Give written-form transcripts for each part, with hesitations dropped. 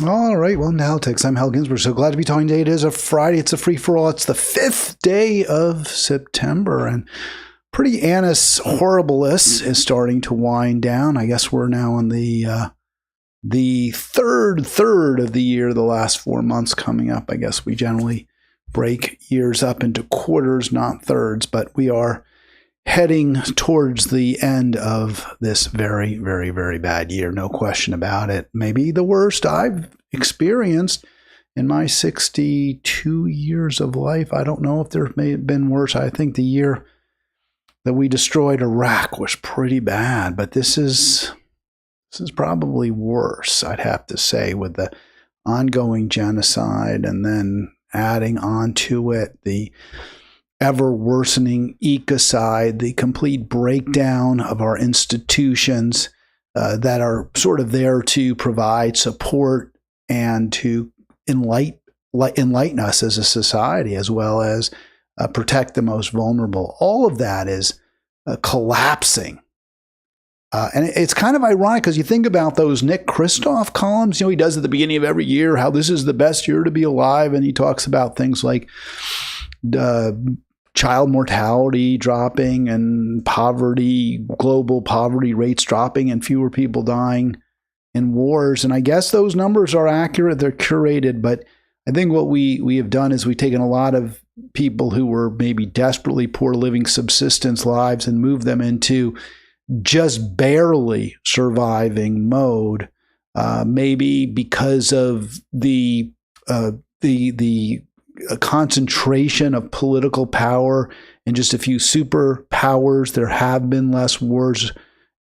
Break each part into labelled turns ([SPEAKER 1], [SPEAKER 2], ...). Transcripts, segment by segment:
[SPEAKER 1] All right, well, Halitics, I'm Hal Ginsberg. So glad to be talking today. It is a Friday. It's a free-for-all. It's the 5th day of September, and pretty annus horribilis is starting to wind down. I guess we're now on the third of the year, the last 4 months coming up. I guess we generally break years up into quarters, not thirds, but we are heading towards the end of this very, very, very bad year. No question about it. Maybe the worst I've experienced in my 62 years of life. I don't know if there may have been worse. I think the year that we destroyed Iraq was pretty bad, but this is probably worse, I'd have to say, with the ongoing genocide and then adding on to it the ever worsening ecocide, the complete breakdown of our institutions that are sort of there to provide support and to enlighten us as a society, as well as protect the most vulnerable. All of that is collapsing. And it's kind of ironic because you think about those Nick Kristof columns, he does at the beginning of every year, how this is the best year to be alive. And he talks about things like child mortality dropping and global poverty rates dropping and fewer people dying in wars. And I guess those numbers are accurate. They're curated. But I think what we have done is we've taken a lot of people who were maybe desperately poor, living subsistence lives, and moved them into just barely surviving mode, maybe because of the a concentration of political power in just a few superpowers. There have been less wars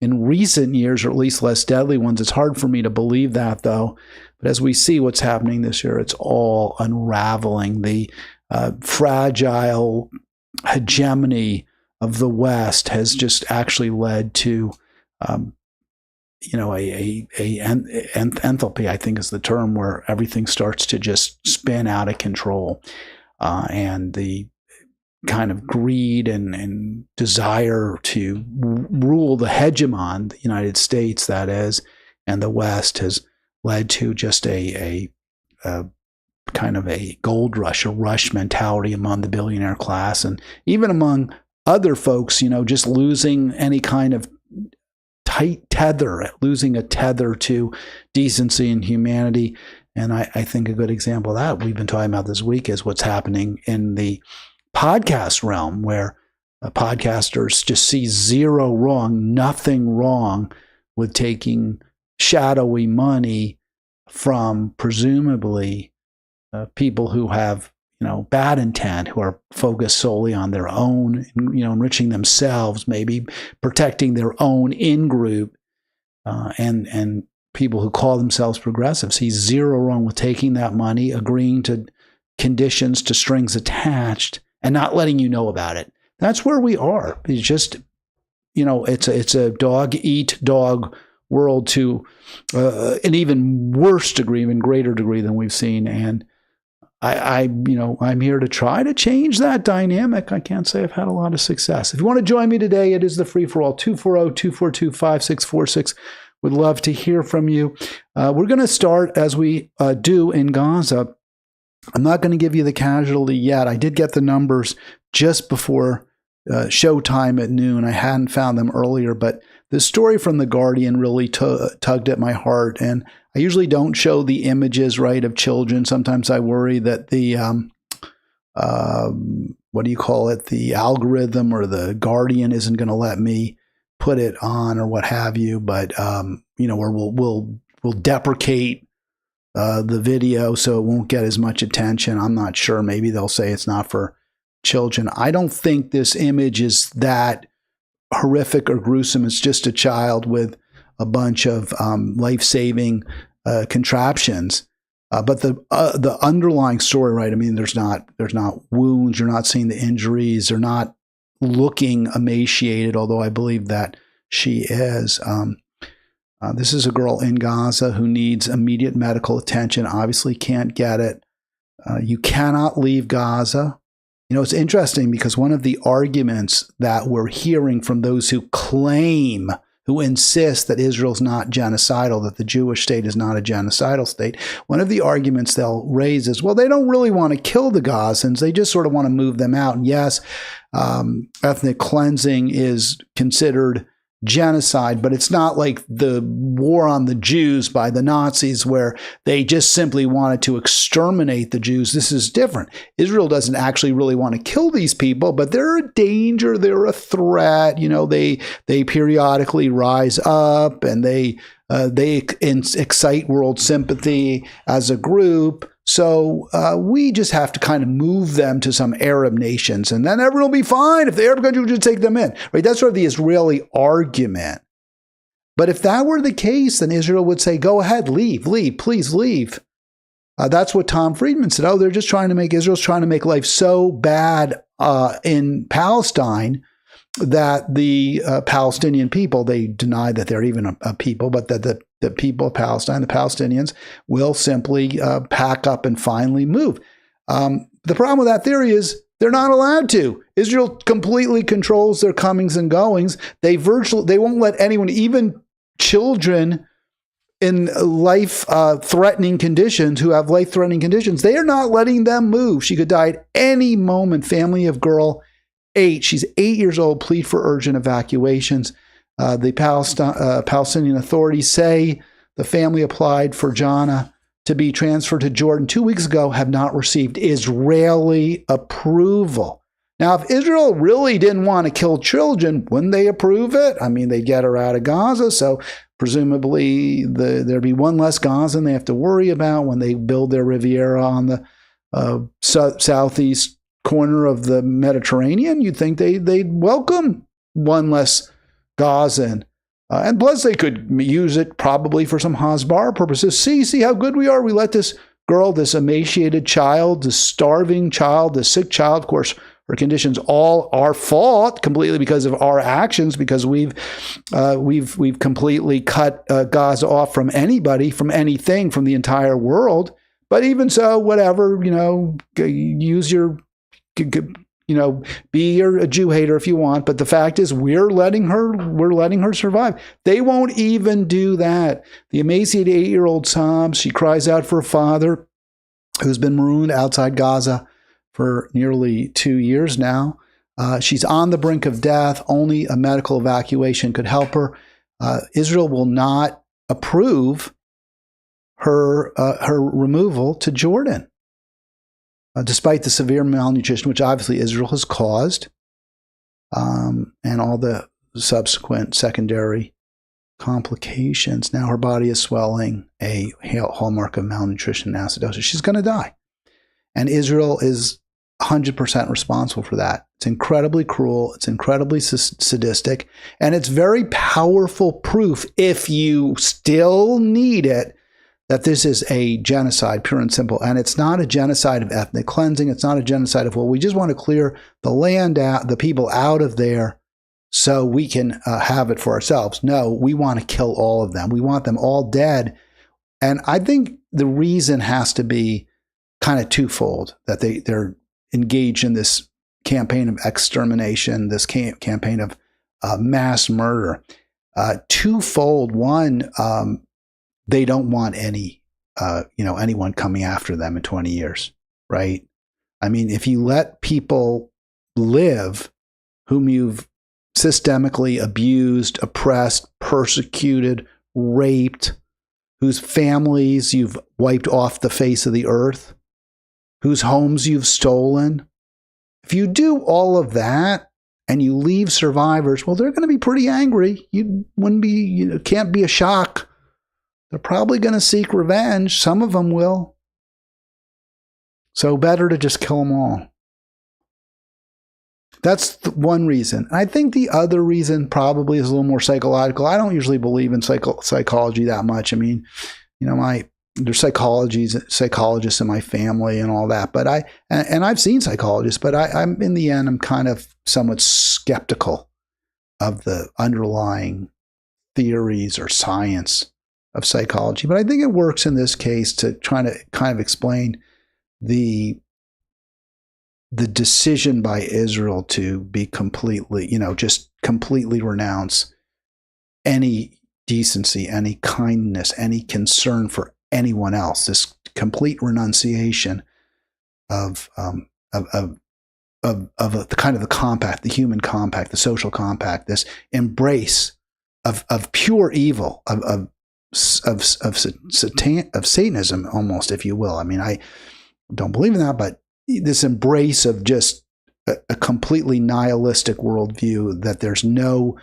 [SPEAKER 1] in recent years, or at least less deadly ones. It's hard for me to believe that, though. But as we see what's happening this year, it's all unraveling. The fragile hegemony of the West has just actually led to enthalpy, I think is the term, where everything starts to just spin out of control. And the kind of greed and desire to rule the hegemon, the United States, that is, and the West, has led to just a kind of a gold rush, a rush mentality among the billionaire class, and even among other folks, just losing any kind of tight tether, losing a tether to decency and humanity. And I think a good example of that we've been talking about this week is what's happening in the podcast realm, where podcasters just see nothing wrong with taking shadowy money from presumably people who have bad intent, who are focused solely on their own, enriching themselves, maybe protecting their own in-group, and people who call themselves progressives see zero wrong with taking that money, agreeing to conditions, to strings attached, and not letting you know about it. That's where we are. It's just, it's a dog-eat-dog world to an even worse degree, even greater degree than we've seen. And I'm here to try to change that dynamic. I can't say I've had a lot of success. If you want to join me today, it is the free-for-all, 240-242-5646. Would love to hear from you. We're going to start, as we do in Gaza. I'm not going to give you the casualty yet. I did get the numbers just before showtime at noon. I hadn't found them earlier, but the story from The Guardian really tugged at my heart. And I usually don't show the images, right, of children. Sometimes I worry that the, the algorithm or the Guardian isn't going to let me put it on or what have you. But, where we'll deprecate the video so it won't get as much attention. I'm not sure. Maybe they'll say it's not for children. I don't think this image is that horrific or gruesome. It's just a child with a bunch of life-saving contraptions. But the underlying story, right? I mean, there's not wounds. You're not seeing the injuries. They're not looking emaciated, although I believe that she is. This is a girl in Gaza who needs immediate medical attention, obviously can't get it. You cannot leave Gaza. It's interesting because one of the arguments that we're hearing from those who claim who insist that Israel's not genocidal, that the Jewish state is not a genocidal state, one of the arguments they'll raise is, well, they don't really want to kill the Gazans. They just sort of want to move them out. And yes, ethnic cleansing is considered genocide, but it's not like the war on the Jews by the Nazis where they just simply wanted to exterminate the Jews. This is different. Israel doesn't actually really want to kill these people, but they're a danger, they're a threat. They periodically rise up and they excite world sympathy as a group. So we just have to kind of move them to some Arab nations, and then everyone will be fine if the Arab country would just take them in. Right? That's sort of the Israeli argument. But if that were the case, then Israel would say, go ahead, leave, please leave. That's what Tom Friedman said. Oh, Israel's trying to make life so bad in Palestine that the Palestinian people, they deny that they're even a people, but that the people of Palestine, the Palestinians, will simply pack up and finally move. The problem with that theory is they're not allowed to. Israel completely controls their comings and goings. They won't let anyone, even children in life-threatening conditions, who have life-threatening conditions, they are not letting them move. She could die at any moment. Family of girl 8. She's 8 years old. Plead for urgent evacuations. The Palestinian authorities say the family applied for Jana to be transferred to Jordan 2 weeks ago, have not received Israeli approval. Now, if Israel really didn't want to kill children, wouldn't they approve it? I mean, they'd get her out of Gaza, so presumably there'd be one less Gazan they have to worry about when they build their Riviera on the southeast corner of the Mediterranean. You'd think they'd welcome one less Gazan. And plus, they could use it probably for some Hasbara purposes. See how good we are. We let this girl, this emaciated child, this starving child, this sick child, of course, her conditions all our fault completely because of our actions, because we've completely cut Gaza off from anybody, from anything, from the entire world. But even so, whatever, use your, be a Jew hater if you want, but the fact is we're letting her survive. They won't even do that. The emaciated 8-year-old sobs. She cries out for a father who's been marooned outside Gaza for nearly 2 years now. She's on the brink of death. Only a medical evacuation could help her. Israel will not approve her removal to Jordan. Despite the severe malnutrition, which obviously Israel has caused, and all the subsequent secondary complications. Now her body is swelling, a hallmark of malnutrition and acidosis. She's going to die. And Israel is 100% responsible for that. It's incredibly cruel. It's incredibly sadistic. And it's very powerful proof, if you still need it, that this is a genocide, pure and simple. And it's not a genocide of ethnic cleansing. It's not a genocide of, well, we just want to clear the land out, the people out of there so we can have it for ourselves. No, we want to kill all of them. We want them all dead. And I think the reason has to be kind of twofold, that they're engaged in this campaign of extermination, this campaign of mass murder. Twofold. One, they don't want anyone coming after them in 20 years, right? I mean, if you let people live whom you've systemically abused, oppressed, persecuted, raped, whose families you've wiped off the face of the earth, whose homes you've stolen, if you do all of that and you leave survivors, well, they're going to be pretty angry. Can't be a shock. They're probably going to seek revenge. Some of them will. So better to just kill them all. That's one reason. I think the other reason probably is a little more psychological. I don't usually believe in psychology that much. I mean, there's psychologists in my family and all that. But I've seen psychologists, but I'm in the end, I'm kind of somewhat skeptical of the underlying theories or science of psychology. But I think it works in this case to try to kind of explain the decision by Israel to be completely, just completely renounce any decency, any kindness, any concern for anyone else. This complete renunciation of the kind of the compact, the human compact, the social compact, this embrace of pure evil, of Satanism, almost, if you will. I mean, I don't believe in that, but this embrace of just a completely nihilistic worldview, that there's no,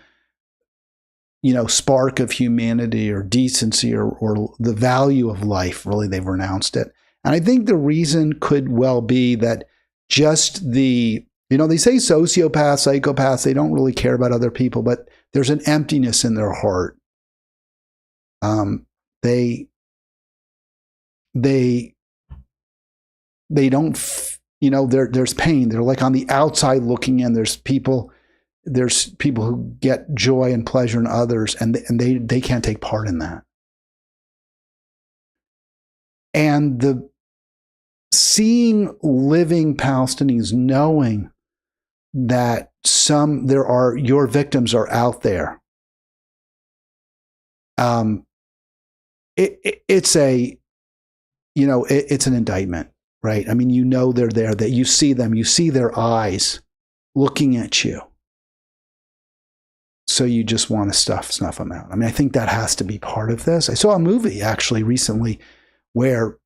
[SPEAKER 1] spark of humanity or decency or the value of life. Really, they've renounced it. And I think the reason could well be that just they say sociopaths, psychopaths, they don't really care about other people, but there's an emptiness in their heart. They don't, there's pain. They're like on the outside looking in. There's people who get joy and pleasure in others, and they can't take part in that. And the seeing living Palestinians knowing that your victims are out there. It's an indictment, right? I mean, they're there, that you see them, you see their eyes looking at you. So you just want to snuff them out. I mean, I think that has to be part of this. I saw a movie actually recently where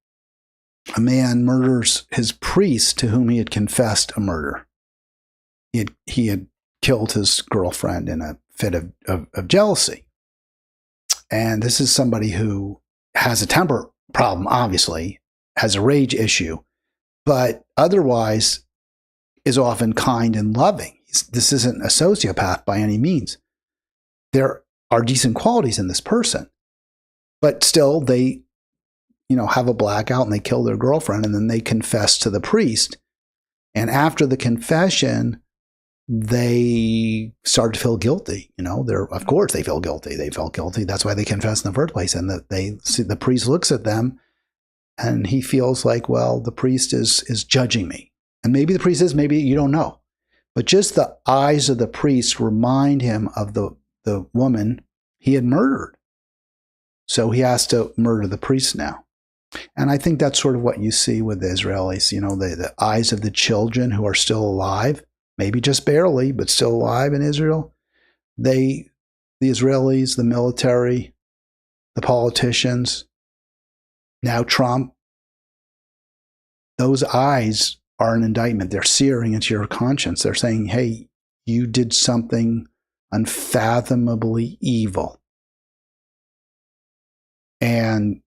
[SPEAKER 1] a man murders his priest to whom he had confessed a murder. He had killed his girlfriend in a fit of jealousy. And this is somebody who has a temper problem, obviously, has a rage issue, but otherwise is often kind and loving. This isn't a sociopath by any means. There are decent qualities in this person, but still they, have a blackout and they kill their girlfriend, and then they confess to the priest. And after the confession, they start to feel guilty. Of course they feel guilty. They felt guilty. That's why they confessed in the first place. And the priest looks at them and he feels like, well, the priest is judging me. And maybe the priest is, maybe you don't know. But just the eyes of the priest remind him of the woman he had murdered. So he has to murder the priest now. And I think that's sort of what you see with the Israelis, the eyes of the children who are still alive, maybe just barely, but still alive in Israel. The Israelis, the military, the politicians, now Trump, those eyes are an indictment. They're searing into your conscience. They're saying, hey, you did something unfathomably evil. And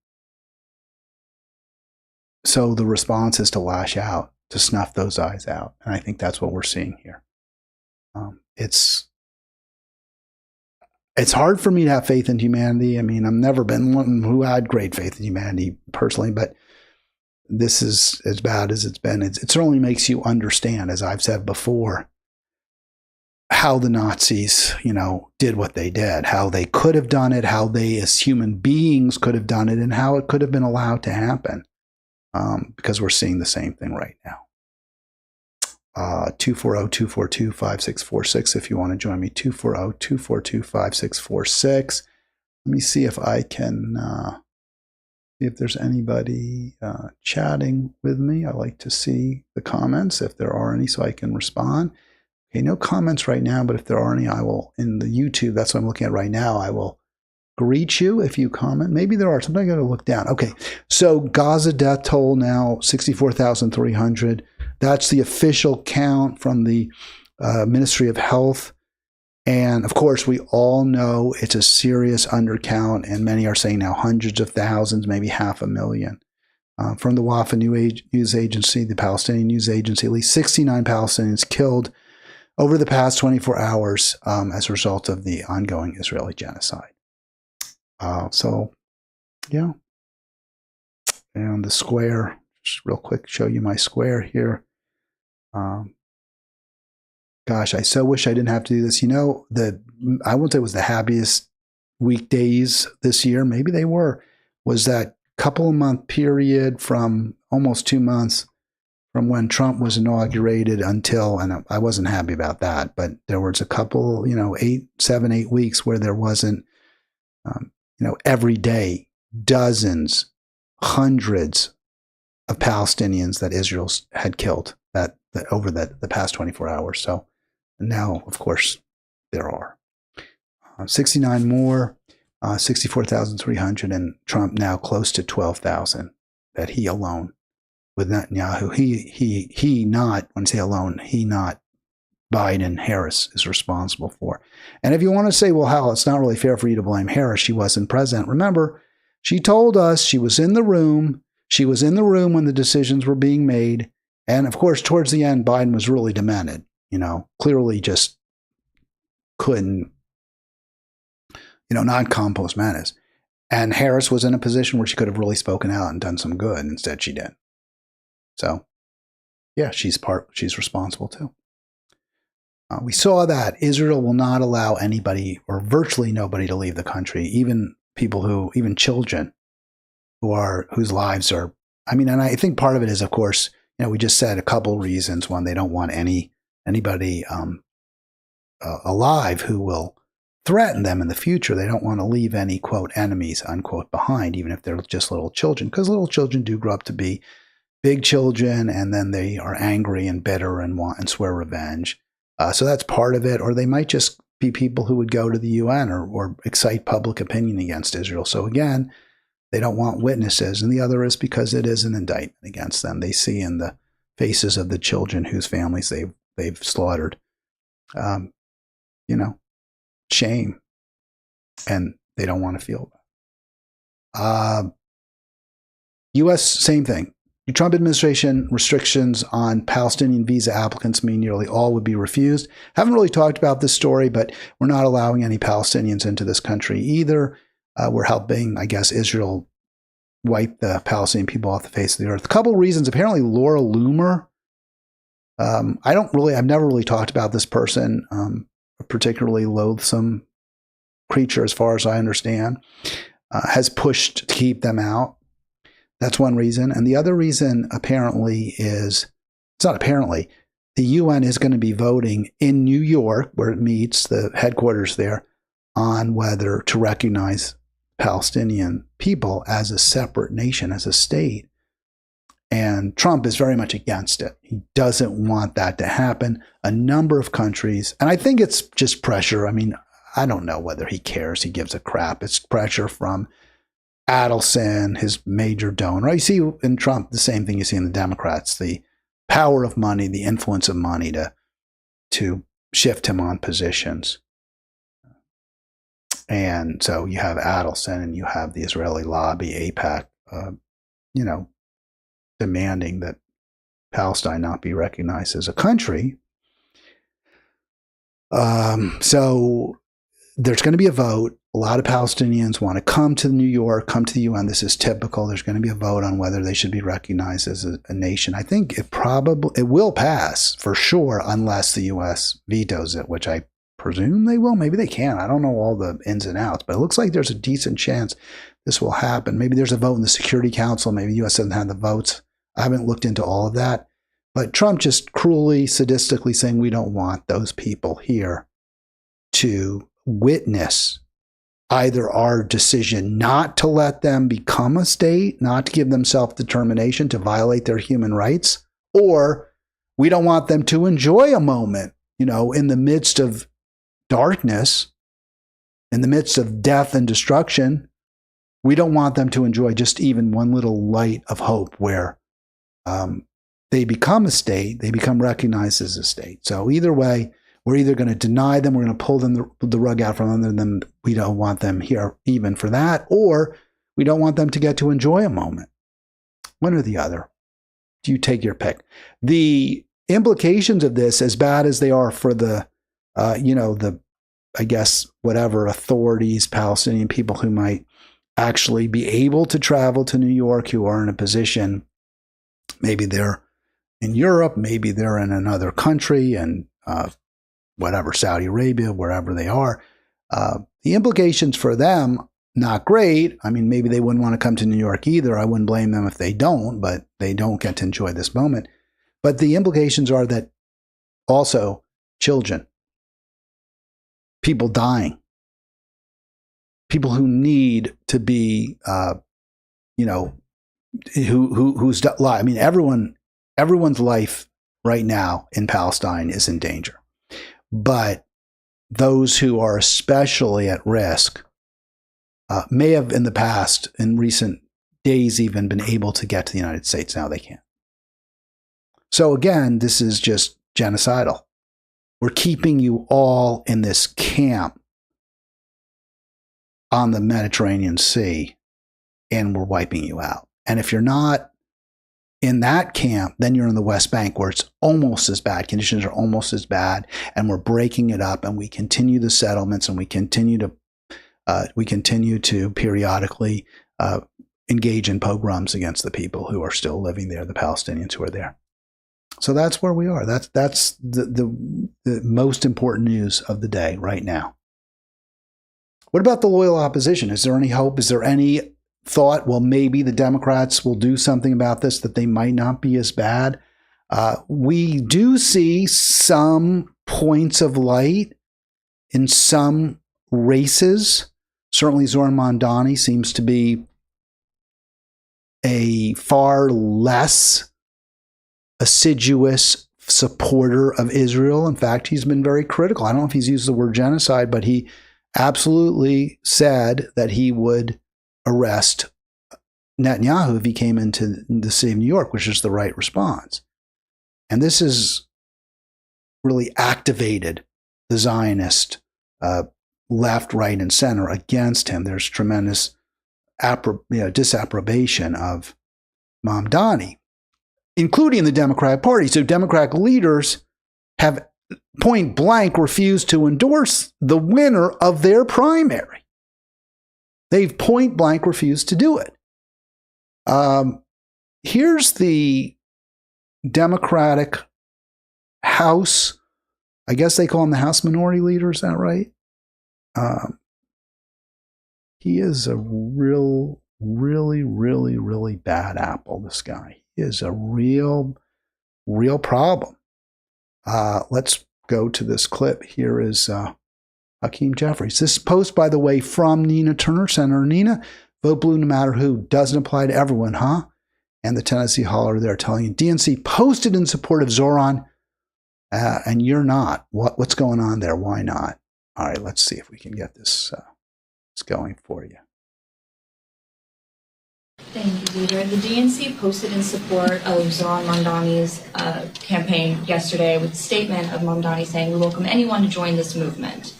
[SPEAKER 1] so the response is to lash out, to snuff those eyes out. And I think that's what we're seeing here. It's hard for me to have faith in humanity. I mean, I've never been one who had great faith in humanity personally, but this is as bad as it's been. It certainly makes you understand, as I've said before, how the Nazis, did what they did, how they could have done it, how they as human beings could have done it, and how it could have been allowed to happen. Because we're seeing the same thing right now. 240-242-5646 if you want to join me. 240-242-5646. Let me see if I can see if there's anybody chatting with me. I like to see the comments if there are any, so I can respond. Okay, no comments right now, but if there are any, I will, in the YouTube, that's what I'm looking at right now, I will greet you if you comment. Maybe there are. Sometimes I got to look down. Okay, so Gaza death toll now 64,300. That's the official count from the Ministry of Health. And of course, we all know it's a serious undercount, and many are saying now hundreds of thousands, maybe 500,000. From the Wafa News Agency, the Palestinian news agency, at least 69 Palestinians killed over the past 24 hours as a result of the ongoing Israeli genocide. So, yeah. And the square, just real quick, show you my square here. Gosh, I so wish I didn't have to do this. I won't say it was the happiest weekdays this year. Maybe they were. Was that couple of month period from almost 2 months from when Trump was inaugurated until, and I wasn't happy about that, but there was a couple, 8 weeks where there wasn't Every day, dozens, hundreds of Palestinians that Israel had killed over the past 24 hours. So now, of course, there are 69 more, 64,300, and Trump now close to 12,000 that he alone with Netanyahu. He not, when I say alone, he not Biden, Harris is responsible for. And if you want to say, well, Hal, it's not really fair for you to blame Harris. She wasn't president. Remember, she told us she was in the room. She was in the room when the decisions were being made. And of course, towards the end, Biden was really demented, clearly just couldn't, not compos mentis. And Harris was in a position where she could have really spoken out and done some good. Instead, she didn't. So, yeah, she's responsible too. We saw that Israel will not allow anybody or virtually nobody to leave the country, even children whose lives are, and I think part of it is, of course, we just said a couple reasons. One, they don't want anybody alive who will threaten them in the future. They don't want to leave any, quote, enemies, unquote, behind, even if they're just little children, because little children do grow up to be big children, and then they are angry and bitter and want and swear revenge. So that's part of it. Or they might just be people who would go to the UN or excite public opinion against Israel. So again, they don't want witnesses. And the other is because it is an indictment against them. They see in the faces of the children whose families they've slaughtered, shame. And they don't want to feel that. U.S., same thing. The Trump administration restrictions on Palestinian visa applicants mean nearly all would be refused. Haven't really talked about this story, but we're not allowing any Palestinians into this country either. We're helping, I guess, Israel wipe the Palestinian people off the face of the earth. A couple of reasons. Apparently, Laura Loomer. I've never really talked about this person, a particularly loathsome creature, as far as I understand, has pushed to keep them out. That's one reason. And the other reason apparently is, it's not apparently, the UN is going to be voting in New York, where it meets, the headquarters there, on whether to recognize Palestinian people as a separate nation, as a state. And Trump is very much against it. He doesn't want that to happen. A number of countries, and I think it's just pressure. I don't know whether he cares. He gives a crap. It's pressure from Adelson, his major donor. You see in Trump the same thing you see in the Democrats, the power of money, the influence of money to shift him on positions. And so you have Adelson and you have the Israeli lobby, AIPAC, demanding that Palestine not be recognized as a country. So there's going to be a vote. A lot of Palestinians want to come to New York, come to the UN. This is typical. There's going to be a vote on whether they should be recognized as a nation. I think it will pass for sure, unless the US vetoes it, which I presume they will. Maybe they can. I don't know all the ins and outs, but it looks like there's a decent chance this will happen. Maybe there's a vote in the Security Council. Maybe the US doesn't have the votes. I haven't looked into all of that. But Trump just cruelly, sadistically saying we don't want those people here to witness either our decision not to let them become a state, not to give them self-determination, to violate their human rights, or we don't want them to enjoy a moment, in the midst of darkness, in the midst of death and destruction. We don't want them to enjoy just even one little light of hope where they become a state, they become recognized as a state. So either way, we're either going to deny them, we're going to pull them the rug out from under them. We don't want them here even for that, or we don't want them to get to enjoy a moment. One or the other. You take your pick. The implications of this, as bad as they are for the whatever authorities, Palestinian people who might actually be able to travel to New York, who are in a position, maybe they're in Europe, maybe they're in another country, and whatever, Saudi Arabia, wherever they are. The implications for them, not great. Maybe they wouldn't want to come to New York either. I wouldn't blame them if they don't, but they don't get to enjoy this moment. But the implications are that also children, people dying, people who need to be, who's I mean, everyone's life right now in Palestine is in danger, but those who are especially at risk may have in the past, in recent days, even been able to get to the United States. Now they can't. So again, this is just genocidal. We're keeping you all in this camp on the Mediterranean Sea, and we're wiping you out. And if you're not in that camp, then you're in the West Bank, where it's almost as bad. Conditions are almost as bad, and we're breaking it up, and we continue the settlements, and we continue to periodically engage in pogroms against the people who are still living there, the Palestinians who are there. So that's where we are. That's the most important news of the day right now. What about the loyal opposition? Is there any hope? Is there any thought, well, maybe the Democrats will do something about this, that they might not be as bad? We do see some points of light in some races. Certainly Zohran Mamdani seems to be a far less assiduous supporter of Israel. In fact, he's been very critical. I don't know if he's used the word genocide, but he absolutely said that he would arrest Netanyahu if he came into the city of New York, which is the right response. And this has really activated the Zionist left, right, and center against him. There's tremendous disapprobation of Mamdani, including the Democratic Party. So Democratic leaders have point blank refused to endorse the winner of their primary. They've point blank refused to do it. Here's the Democratic House. I guess they call him the House Minority Leader. Is that right? He is a really bad apple, this guy. He is a real problem. Let's go to this clip. Here is Hakeem Jeffries. This post, by the way, from Nina Turner. Senator Nina, vote blue no matter who. Doesn't apply to everyone, huh? And the Tennessee Holler there telling you, DNC posted in support of Zohran, and you're not. What's going on there? Why not? All right, let's see if we can get this going for you.
[SPEAKER 2] Thank you, Leader. The DNC posted in support of Zohran Mamdani's campaign yesterday with a statement of Mamdani saying, we welcome anyone to join this movement.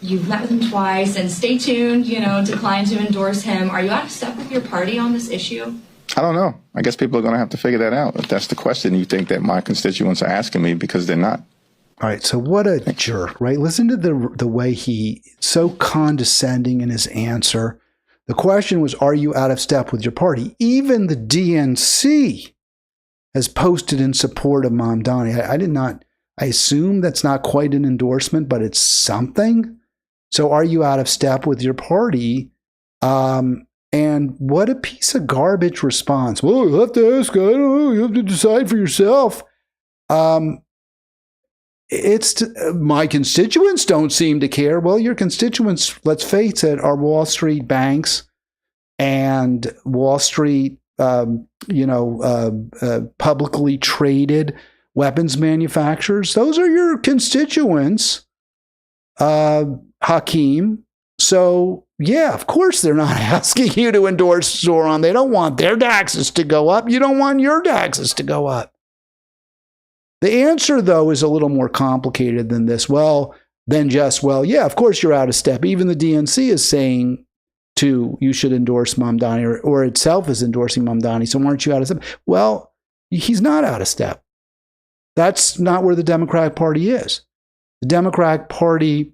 [SPEAKER 2] You've met with him twice, and stay tuned, declined to endorse him. Are you out of step with your party on this issue?
[SPEAKER 3] I don't know. I guess people are going to have to figure that out. If that's the question you think that my constituents are asking me, because they're not.
[SPEAKER 1] All right, so what a jerk, right? Listen to the way he so condescending in his answer. The question was, are you out of step with your party? Even the DNC has posted in support of Mamdani. I assume that's not quite an endorsement, but it's something. So are you out of step with your party? And what a piece of garbage response. Well, you have to ask. I don't know. You have to decide for yourself. My constituents don't seem to care. Well, your constituents, let's face it, are Wall Street banks and Wall Street, publicly traded weapons manufacturers. Those are your constituents, Hakeem. So, yeah, of course they're not asking you to endorse Zohran. They don't want their taxes to go up. You don't want your taxes to go up. The answer, though, is a little more complicated than this. Yeah, of course you're out of step. Even the DNC is saying you should endorse Mamdani, or itself is endorsing Mamdani. So aren't you out of step? Well, he's not out of step. That's not where the Democratic Party is. The Democratic Party,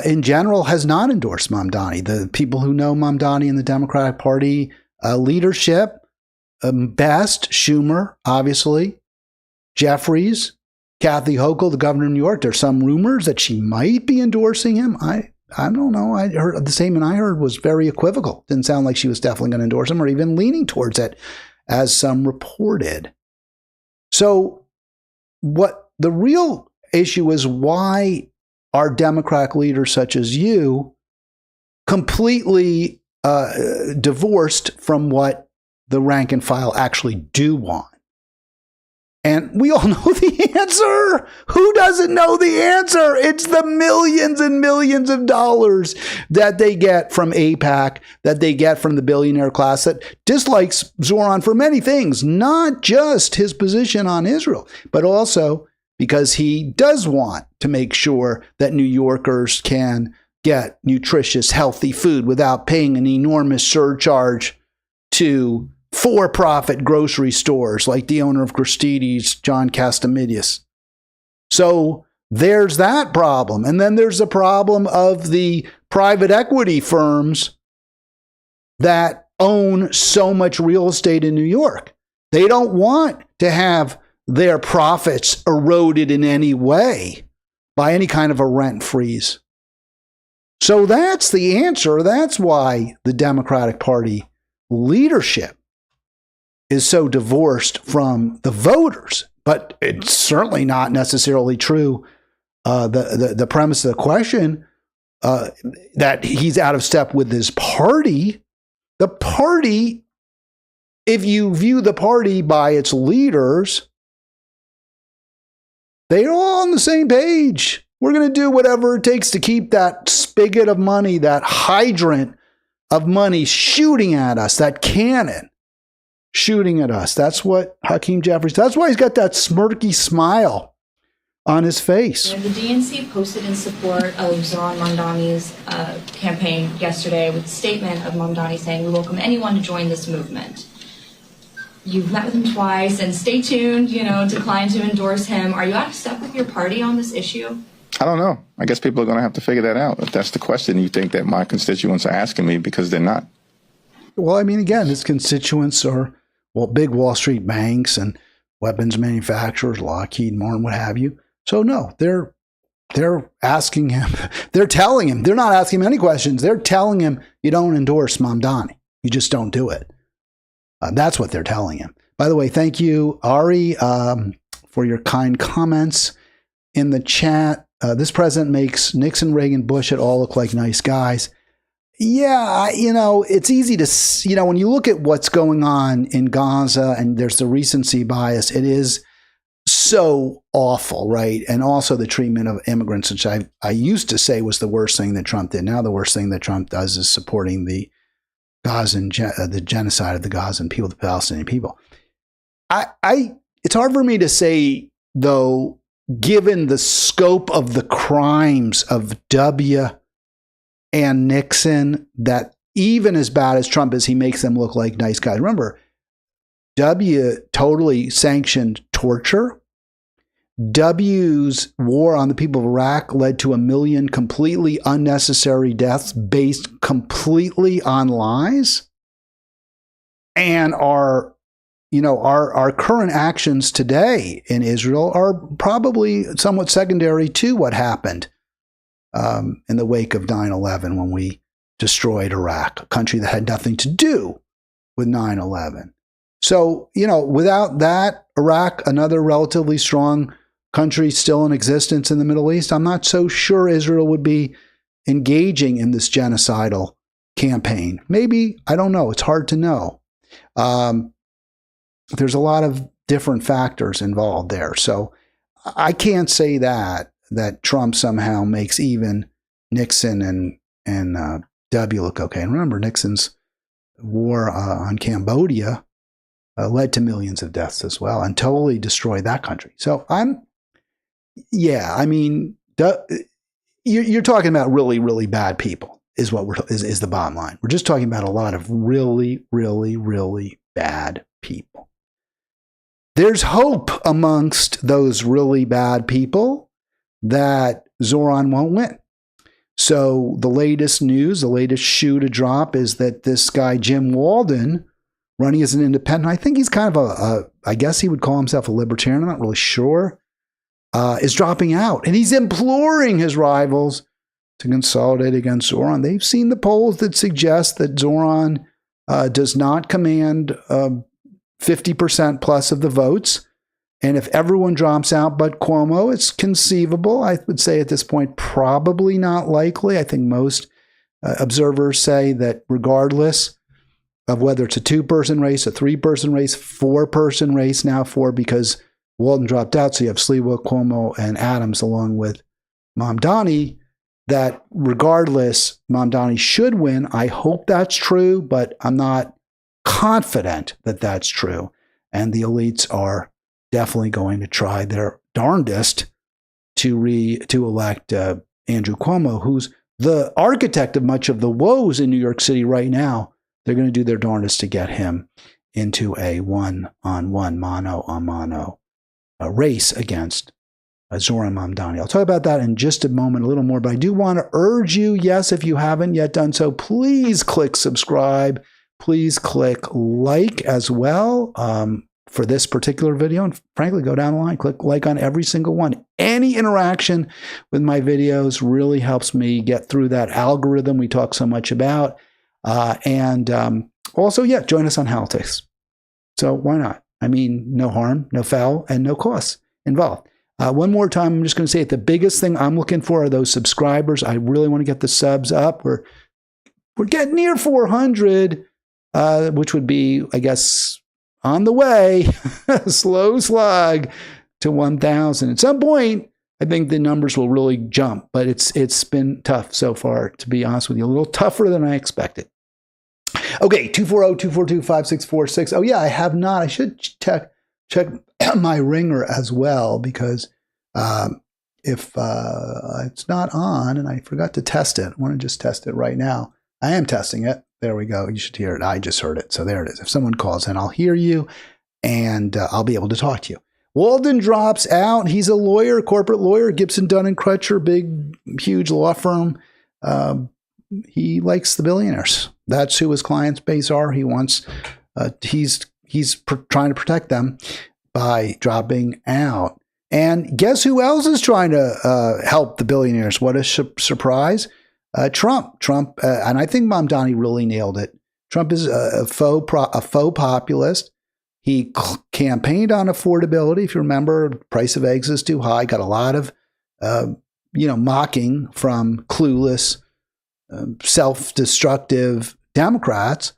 [SPEAKER 1] in general, has not endorsed Mamdani. The people who know Mamdani in the Democratic Party leadership, best, Schumer, obviously, Jeffries, Kathy Hochul, the governor of New York. There's some rumors that she might be endorsing him. I don't know. I heard the statement I heard was very equivocal. Didn't sound like she was definitely going to endorse him or even leaning towards it, as some reported. So what the real issue is, why are Democratic leaders such as you completely divorced from what the rank and file actually do want? And we all know the answer. Who doesn't know the answer? It's the millions and millions of dollars that they get from AIPAC, that they get from the billionaire class that dislikes Zohran for many things, not just his position on Israel, but also because he does want to make sure that New Yorkers can get nutritious, healthy food without paying an enormous surcharge to for-profit grocery stores like the owner of Gristedes, John Castamedius. So there's that problem. And then there's the problem of the private equity firms that own so much real estate in New York. They don't want to have their profits eroded in any way by any kind of a rent freeze. So that's the answer. That's why the Democratic Party leadership is so divorced from the voters. But it's certainly not necessarily true. The premise of the question that he's out of step with his party. The party, if you view the party by its leaders, they're all on the same page. We're going to do whatever it takes to keep that spigot of money, that hydrant of money shooting at us, that cannon shooting at us. That's what Hakeem Jeffries, that's why he's got that smirky smile on his face.
[SPEAKER 2] The DNC posted in support of Zohran Mamdani's campaign yesterday with a statement of Mamdani saying, we welcome anyone to join this movement. You've met with him twice, and stay tuned, declined to endorse him. Are you out of step with your party on this issue?
[SPEAKER 3] I don't know. I guess people are going to have to figure that out. If that's the question you think that my constituents are asking me, because they're not.
[SPEAKER 1] Well, I mean, again, his constituents are, big Wall Street banks and weapons manufacturers, Lockheed Martin, what have you. So no, they're asking him, they're telling him, they're not asking him any questions. They're telling him, you don't endorse Mamdani. You just don't do it. That's what they're telling him. By the way, thank you, Ari, for your kind comments in the chat. This president makes Nixon, Reagan, Bush et al. Look like nice guys. Yeah, it's easy to, when you look at what's going on in Gaza and there's the recency bias, it is so awful, right? And also the treatment of immigrants, which I used to say was the worst thing that Trump did. Now the worst thing that Trump does is supporting the genocide of the Gazan people, the Palestinian people. It's hard for me to say, though, given the scope of the crimes of W and Nixon, that even as bad as Trump is, he makes them look like nice guys. Remember, W totally sanctioned torture. W's war on the people of Iraq led to 1 million completely unnecessary deaths based completely on lies. And our current actions today in Israel are probably somewhat secondary to what happened in the wake of 9/11 when we destroyed Iraq, a country that had nothing to do with 9/11. So, without that, Iraq, another relatively strong country still in existence in the Middle East, I'm not so sure Israel would be engaging in this genocidal campaign. Maybe, I don't know. It's hard to know. There's a lot of different factors involved there. So I can't say that Trump somehow makes even Nixon and W look okay. And remember, Nixon's war on Cambodia led to millions of deaths as well and totally destroyed that country. So you're talking about really, really bad people is what is the bottom line. We're just talking about a lot of really, really, really bad people. There's hope amongst those really bad people that Zohran won't win. So the latest news, the latest shoe to drop is that this guy, Jim Walden, running as an independent, I think he's kind of I guess he would call himself a libertarian, I'm not really sure, is dropping out. And he's imploring his rivals to consolidate against Zohran. They've seen the polls that suggest that Zohran does not command 50% plus of the votes. And if everyone drops out but Cuomo, it's conceivable. I would say at this point, probably not likely. I think most observers say that regardless of whether it's a 2-person race, a 3-person race, 4-person race now, 4 because Walden dropped out, so you have Sliwa, Cuomo, and Adams along with Mamdani, that regardless, Mamdani should win. I hope that's true, but I'm not confident that that's true. And the elites are definitely going to try their darndest to elect Andrew Cuomo, who's the architect of much of the woes in New York City right now. They're going to do their darndest to get him into a one-on-one, mano-a-mano race against Zohran Mamdani. I'll talk about that in just a moment, a little more, but I do want to urge you, yes, if you haven't yet done so, please click subscribe. Please click like as well for this particular video. And frankly, go down the line, click like on every single one. Any interaction with my videos really helps me get through that algorithm we talk so much about. Also, yeah, join us on Halitics. So why not? I mean, no harm, no foul, and no costs involved. One more time, I'm just going to say it. The biggest thing I'm looking for are those subscribers. I really want to get the subs up. We're getting near 400, which would be, I guess, on the way, slow slog to 1,000. At some point, I think the numbers will really jump, but it's been tough so far, to be honest with you, a little tougher than I expected. Okay, 240-242-5646. Oh yeah, I have not. I should check my ringer as well, because if it's not on and I forgot to test it, I want to just test it right now. I am testing it. There we go. You should hear it. I just heard it. So there it is. If someone calls in, I'll hear you and I'll be able to talk to you. Walden drops out. He's a lawyer, corporate lawyer, Gibson, Dunn & Crutcher, big, huge law firm. He likes the billionaires. That's who his client base are. He wants, he's trying to protect them by dropping out. And guess who else is trying to help the billionaires? What a surprise. Trump, and I think Mamdani really nailed it. Trump is a faux populist. He campaigned on affordability. If you remember, the price of eggs is too high. Got a lot of, mocking from clueless, self-destructive Democrats.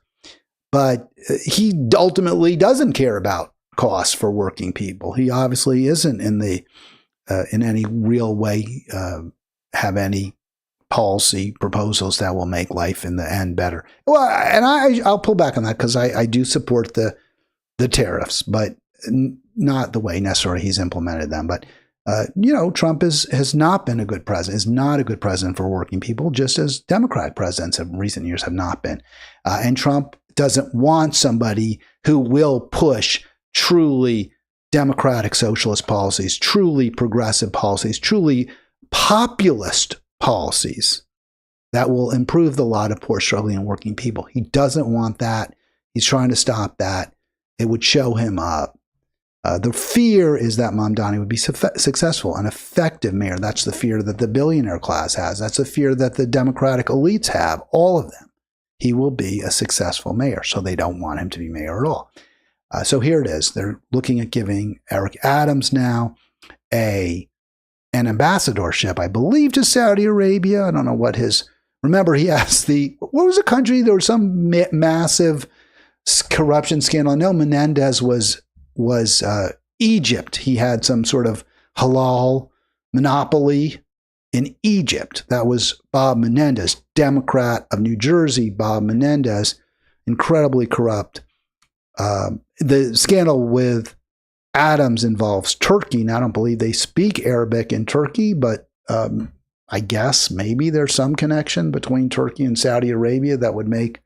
[SPEAKER 1] But he ultimately doesn't care about costs for working people. He obviously isn't in any real way have any policy proposals that will make life in the end better. Well, and I'll pull back on that because I do support the tariffs, but not the way necessarily he's implemented them. But Trump has not been a good president. Is not a good president for working people, just as Democratic presidents in recent years have not been. And Trump doesn't want somebody who will push truly democratic socialist policies, truly progressive policies, truly populist policies that will improve the lot of poor, struggling, and working people. He doesn't want that. He's trying to stop that. It would show him up. The fear is that Mamdani would be successful, an effective mayor. That's the fear that the billionaire class has. That's the fear that the Democratic elites have, all of them. He will be a successful mayor, so they don't want him to be mayor at all. So here it is. They're looking at giving Eric Adams now an ambassadorship, I believe, to Saudi Arabia. I don't know what remember he asked what was the country? There was some massive corruption scandal. I know Menendez was Egypt. He had some sort of halal monopoly in Egypt. That was Bob Menendez, Democrat of New Jersey, Bob Menendez, incredibly corrupt. The scandal with Adams involves Turkey. Now, I don't believe they speak Arabic in Turkey, but I guess maybe there's some connection between Turkey and Saudi Arabia that would make,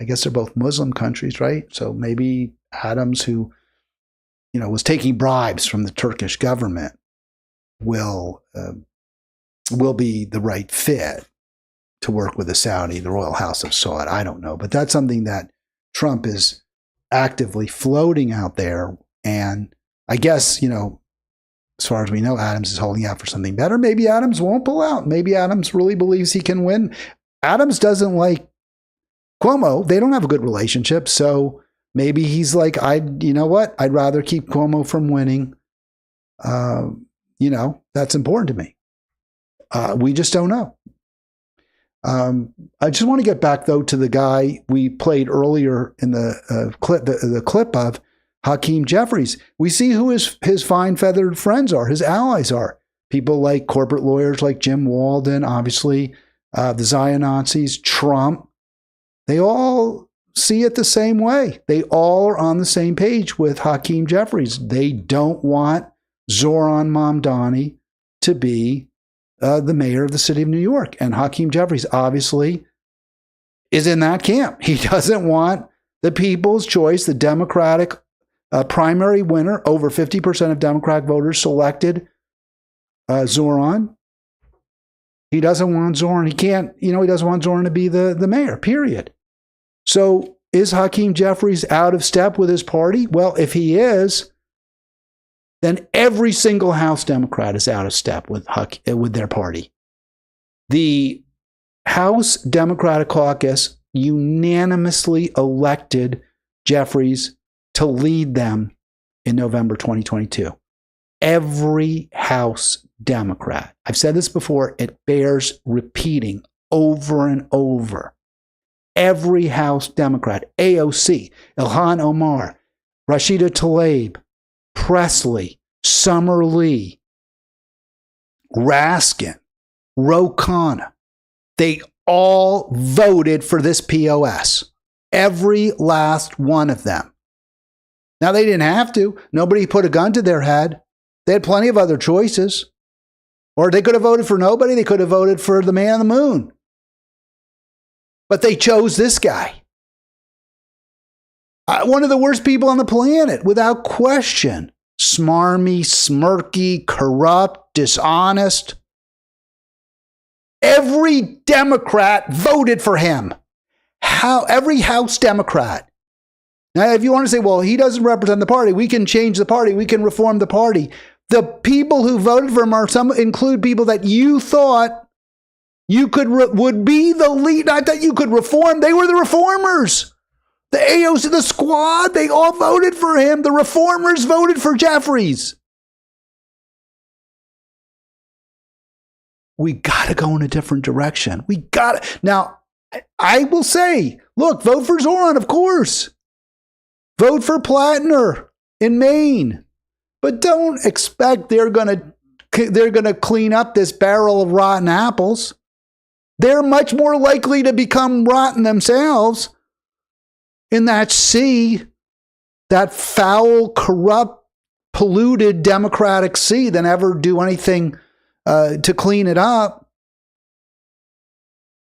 [SPEAKER 1] I guess they're both Muslim countries, right? So maybe Adams, who was taking bribes from the Turkish government, will be the right fit to work with the Royal House of Saud. I don't know, but that's something that Trump is actively floating out there. And I guess, as far as we know, Adams is holding out for something better. Maybe Adams won't pull out. Maybe Adams really believes he can win. Adams doesn't like Cuomo. They don't have a good relationship. So maybe he's like, you know what? I'd rather keep Cuomo from winning. That's important to me. We just don't know. I just want to get back, though, to the guy we played earlier in the clip of Hakeem Jeffries. We see who his fine feathered friends are, his allies are. People like corporate lawyers like Jim Walden, obviously, the Zion Nazis, Trump. They all see it the same way. They all are on the same page with Hakeem Jeffries. They don't want Zohran Mamdani to be the mayor of the city of New York. And Hakeem Jeffries obviously is in that camp. He doesn't want the people's choice, the Democratic primary winner. Over 50% of Democratic voters selected Zohran. He doesn't want Zohran. He can't, he doesn't want Zohran to be the mayor, period. So is Hakeem Jeffries out of step with his party? Well, if he is, then every single House Democrat is out of step with their party. The House Democratic Caucus unanimously elected Jeffries to lead them in November 2022. Every House Democrat. I've said this before. It bears repeating over and over. Every House Democrat, AOC, Ilhan Omar, Rashida Tlaib, Presley, Summer Lee, Raskin, Ro Khanna, they all voted for this POS. Every last one of them. Now, they didn't have to. Nobody put a gun to their head. They had plenty of other choices. Or they could have voted for nobody. They could have voted for the man on the moon. But they chose this guy. One of the worst people on the planet, without question. Smarmy, smirky, corrupt, dishonest. Every Democrat voted for him. Every House Democrat. Now, if you want to say, well, he doesn't represent the party, we can change the party, we can reform the party. The people who voted for him include people that you thought you would be the lead, not that you could reform. They were the reformers. The AOC, the squad, they all voted for him. The reformers voted for Jeffries. We got to go in a different direction. We got to. Now, I will say, look, vote for Zohran, of course. Vote for Plattner in Maine. But don't expect they're going to clean up this barrel of rotten apples. They're much more likely to become rotten themselves in that sea, that foul, corrupt, polluted Democratic sea than ever do anything to clean it up.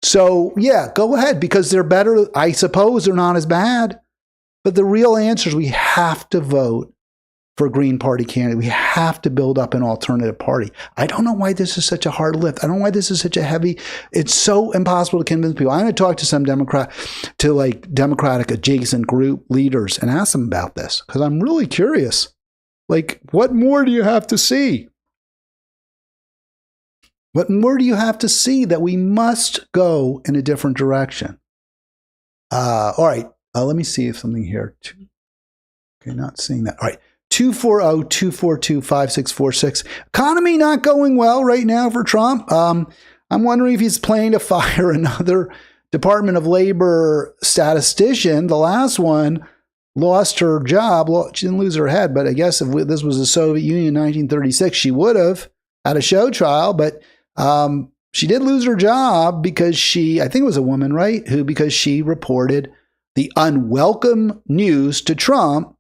[SPEAKER 1] So, yeah, go ahead, because they're better. I suppose they're not as bad. But the real answer is we have to vote for a Green Party candidate. We have to build up an alternative party. I don't know why this is such a hard lift. I don't know why this is such a heavy. It's so impossible to convince people. I'm going to talk to some Democratic adjacent group leaders and ask them about this, because I'm really curious. Like, what more do you have to see? What more do you have to see that we must go in a different direction? All right. Let me see if something here. Okay, not seeing that. All right. 240-242-5646. Economy not going well right now for Trump. I'm wondering if he's planning to fire another Department of Labor statistician. The last one lost her job. Well, she didn't lose her head, but I guess if this was the Soviet Union in 1936, she would have had a show trial. But she did lose her job because I think it was a woman, right? Because she reported the unwelcome news to Trump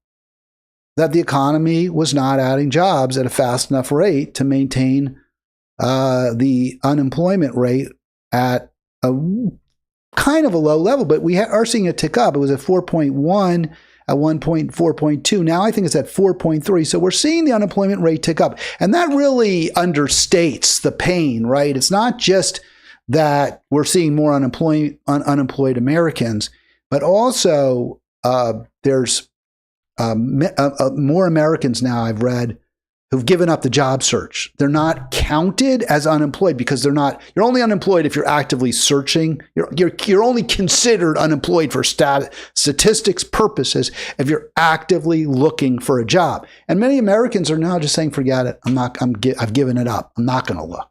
[SPEAKER 1] that the economy was not adding jobs at a fast enough rate to maintain the unemployment rate at a kind of a low level. But we are seeing it tick up. It was at 4.1 at one point, 4.2. Now I think it's at 4.3. So we're seeing the unemployment rate tick up. And that really understates the pain, right? It's not just that we're seeing more unemployed Americans, but also there's more Americans now, I've read, who've given up the job search. They're not counted as unemployed because you're only unemployed if you're actively searching. You're only considered unemployed for statistics purposes if you're actively looking for a job. And many Americans are now just saying, forget it. I've given it up. I'm not going to look.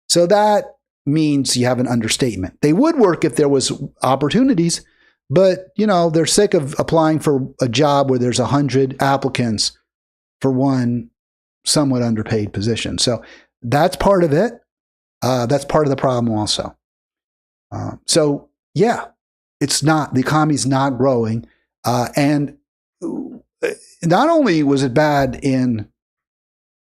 [SPEAKER 1] So that means you have an understatement. They would work if there was opportunities, but they're sick of applying for a job where there's 100 applicants for one somewhat underpaid position. So that's part of it. That's part of the problem also. So yeah, the economy's not growing. And not only was it bad in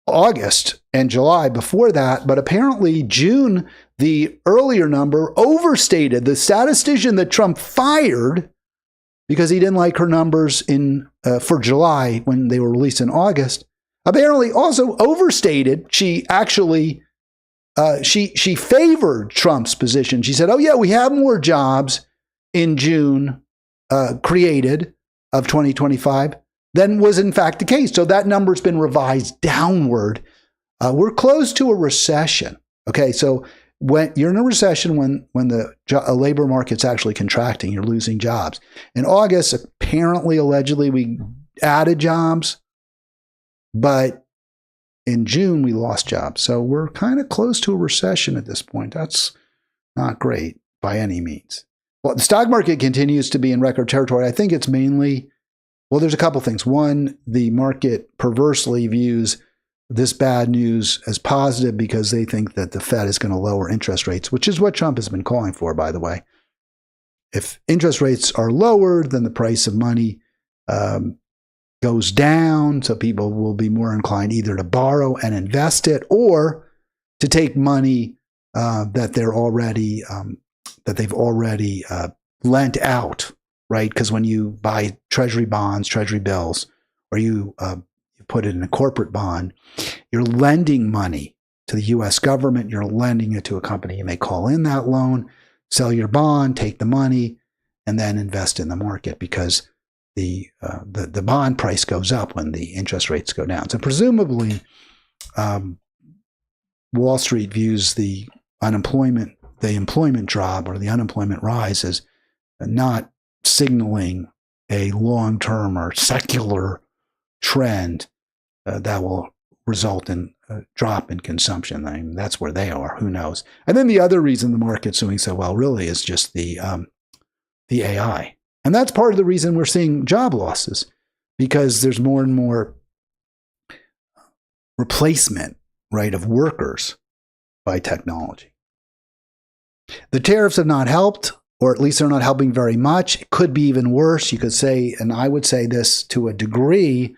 [SPEAKER 1] August and July before that, but apparently June, the earlier number overstated. The statistician that Trump fired because he didn't like her numbers for July when they were released in August, apparently also overstated. She actually she favored Trump's position. She said, "Oh yeah, we have more jobs in June created of 2025 than was in fact the case." So that number's been revised downward. We're close to a recession. Okay, so when you're in a recession, when the labor market's actually contracting, you're losing jobs. In August, apparently, allegedly, we added jobs. But in June, we lost jobs. So we're kind of close to a recession at this point. That's not great by any means. Well, the stock market continues to be in record territory. I think it's mainly, there's a couple things. One, the market perversely views this bad news as positive because they think that the Fed is going to lower interest rates, which is what Trump has been calling for, by the way. If interest rates are lowered, then the price of money goes down, so people will be more inclined either to borrow and invest it or to take money that they've already lent out, right? Because when you buy treasury bonds, treasury bills, or you put it in a corporate bond, you're lending money to the U.S. government. You're lending it to a company. You may call in that loan, sell your bond, take the money, and then invest in the market because the bond price goes up when the interest rates go down. So presumably, Wall Street views the employment drop or the unemployment rise as not signaling a long-term or secular trend that will result in a drop in consumption. I mean, that's where they are. Who knows? And then the other reason the market's doing so well really is just the AI. And that's part of the reason we're seeing job losses, because there's more and more replacement, right, of workers by technology. The tariffs have not helped, or at least they're not helping very much. It could be even worse. You could say, and I would say this to a degree,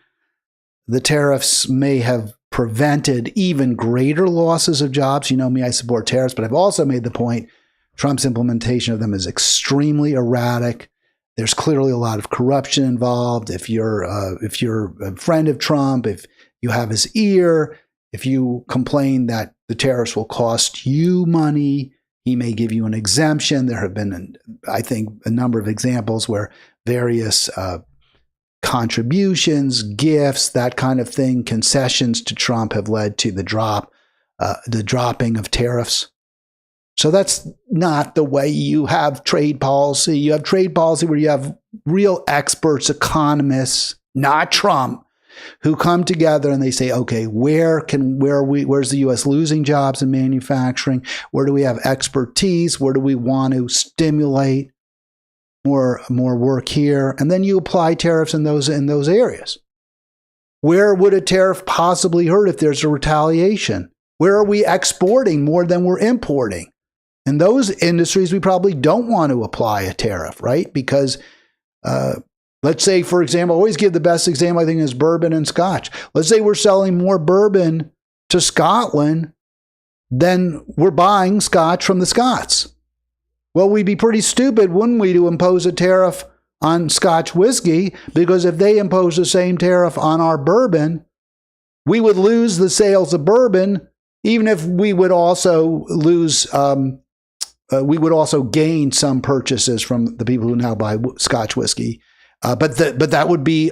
[SPEAKER 1] the tariffs may have prevented even greater losses of jobs. You know me, I support tariffs, but I've also made the point Trump's implementation of them is extremely erratic. There's clearly a lot of corruption involved. If you're a friend of Trump, if you have his ear, if you complain that the tariffs will cost you money, he may give you an exemption. There have been, I think, a number of examples where various contributions, gifts, that kind of thing, concessions to Trump have led to the dropping of tariffs. So that's not the way you have trade policy. You have trade policy where you have real experts, economists, not Trump, who come together and they say, okay, where's the U.S. losing jobs in manufacturing? Where do we have expertise? Where do we want to stimulate more work here? And then you apply tariffs in those areas. Where would a tariff possibly hurt if there's a retaliation? Where are we exporting more than we're importing? In those industries, we probably don't want to apply a tariff, right? Because let's say, for example, I always give the best example, I think, is bourbon and scotch. Let's say we're selling more bourbon to Scotland than we're buying scotch from the Scots. Well, we'd be pretty stupid, wouldn't we, to impose a tariff on Scotch whiskey, because if they impose the same tariff on our bourbon, we would lose the sales of bourbon, even if we would also also gain some purchases from the people who now buy Scotch whiskey. But that would be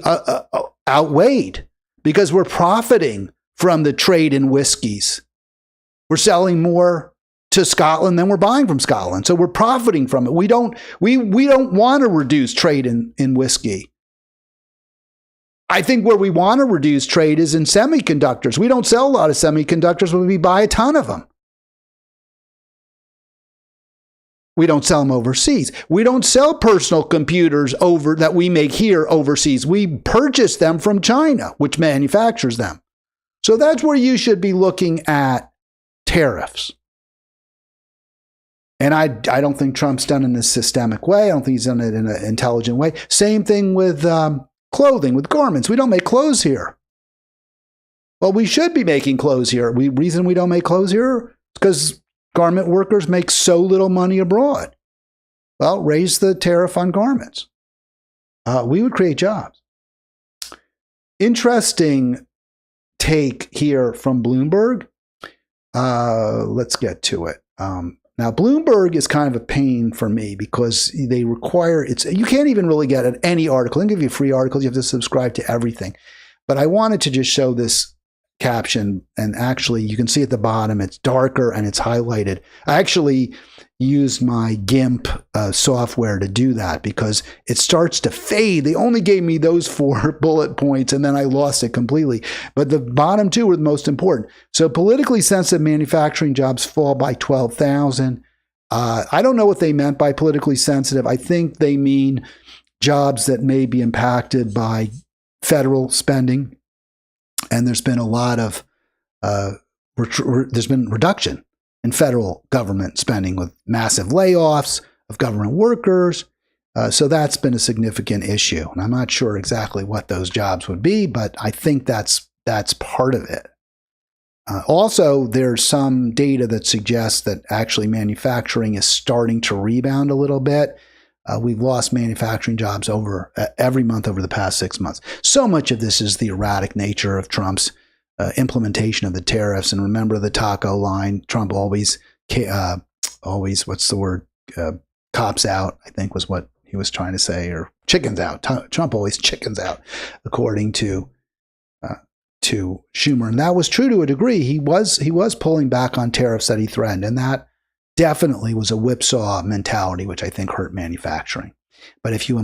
[SPEAKER 1] outweighed because we're profiting from the trade in whiskeys. We're selling more to Scotland than we're buying from Scotland. So we're profiting from it. We don't want to reduce trade in whiskey. I think where we want to reduce trade is in semiconductors. We don't sell a lot of semiconductors, but we buy a ton of them. We don't sell them overseas. We don't sell personal computers that we make here overseas. We purchase them from China, which manufactures them. So that's where you should be looking at tariffs. And I don't think Trump's done it in a systemic way. I don't think he's done it in an intelligent way. Same thing with clothing, with garments. We don't make clothes here. Well, we should be making clothes here. Reason we don't make clothes here is because garment workers make so little money abroad. Well, raise the tariff on garments. We would create jobs. Interesting take here from Bloomberg. Let's get to it. Now, Bloomberg is kind of a pain for me because they require you can't even really get at any article. They give you free articles. You have to subscribe to everything. But I wanted to just show this caption, and actually you can see at the bottom it's darker and it's highlighted. I actually used my GIMP software to do that because it starts to fade. They only gave me those 4 bullet points and then I lost it completely. But the bottom 2 were the most important. So politically sensitive manufacturing jobs fall by 12,000. I don't know what they meant by politically sensitive. I think they mean jobs that may be impacted by federal spending. And there's been a lot of, there's been reduction in federal government spending with massive layoffs of government workers. So that's been a significant issue. And I'm not sure exactly what those jobs would be, but I think that's part of it. Also, there's some data that suggests that actually manufacturing is starting to rebound a little bit. We've lost manufacturing jobs every month over the past 6 months. So much of this is the erratic nature of Trump's implementation of the tariffs. And remember the taco line, Trump always, what's the word? Cops out, I think was what he was trying to say, or chickens out. Trump always chickens out, according to Schumer. And that was true to a degree. He was pulling back on tariffs that he threatened, and that definitely was a whipsaw mentality, which I think hurt manufacturing. But if you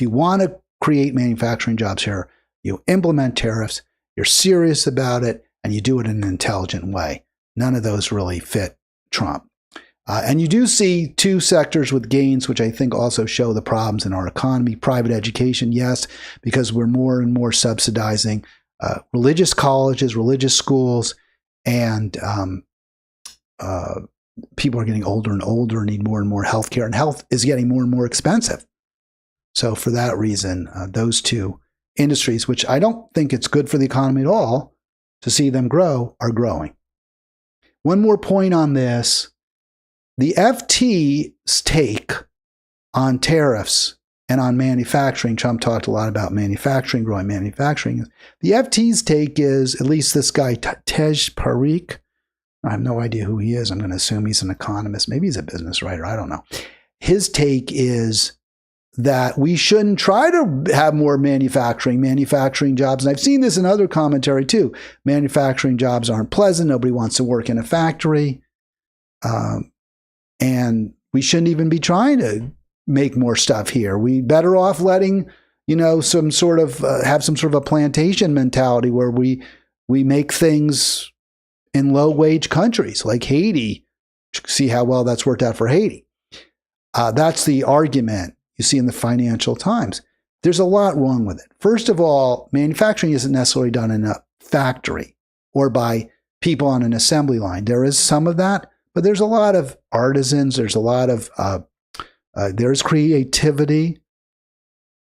[SPEAKER 1] want to create manufacturing jobs here, you implement tariffs, you're serious about it, and you do it in an intelligent way. None of those really fit Trump. And you do see 2 sectors with gains, which I think also show the problems in our economy. Private education, yes, because we're more and more subsidizing religious colleges, religious schools, and people are getting older and older, need more and more health care, and health is getting more and more expensive. So for that reason, those 2 industries, which I don't think it's good for the economy at all to see them grow, are growing. One more point on this. The FT's take on tariffs and on manufacturing, Trump talked a lot about manufacturing, growing manufacturing. The FT's take is, at least this guy, Tej Parikh, I have no idea who he is. I'm going to assume he's an economist. Maybe he's a business writer. I don't know. His take is that we shouldn't try to have more manufacturing jobs. And I've seen this in other commentary too. Manufacturing jobs aren't pleasant. Nobody wants to work in a factory. And we shouldn't even be trying to make more stuff here. We better off letting, some sort of, have some sort of a plantation mentality where we make things in low-wage countries like Haiti. See how well that's worked out for Haiti. That's the argument you see in the Financial Times. There's a lot wrong with it. First of all, manufacturing isn't necessarily done in a factory or by people on an assembly line. There is some of that, but there's a lot of artisans. There's a lot of there's creativity.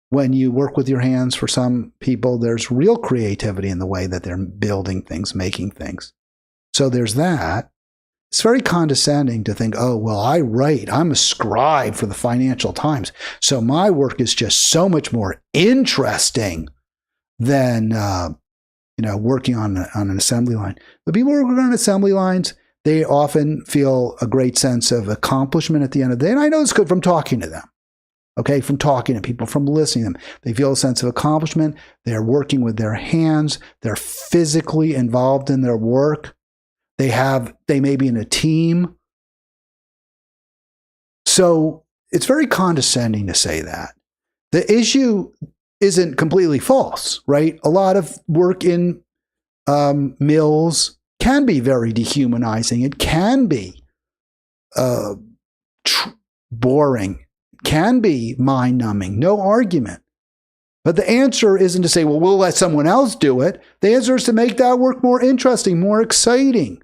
[SPEAKER 1] When you work with your hands, for some people, there's real creativity in the way that they're building things, making things. So there's that. It's very condescending to think, oh, well, I'm a scribe for the Financial Times, so my work is just so much more interesting than working on an assembly line. The people who work on assembly lines, they often feel a great sense of accomplishment at the end of the day, and I know it's good from talking to them. okay, from talking to people, from listening to them. They feel a sense of accomplishment. They're working with their hands. They're physically involved in their work. They may be in a team. So it's very condescending to say that. The issue isn't completely false, right? A lot of work in mills can be very dehumanizing. It can be boring, can be mind-numbing, no argument. But the answer isn't to say, well, we'll let someone else do it. The answer is to make that work more interesting, more exciting,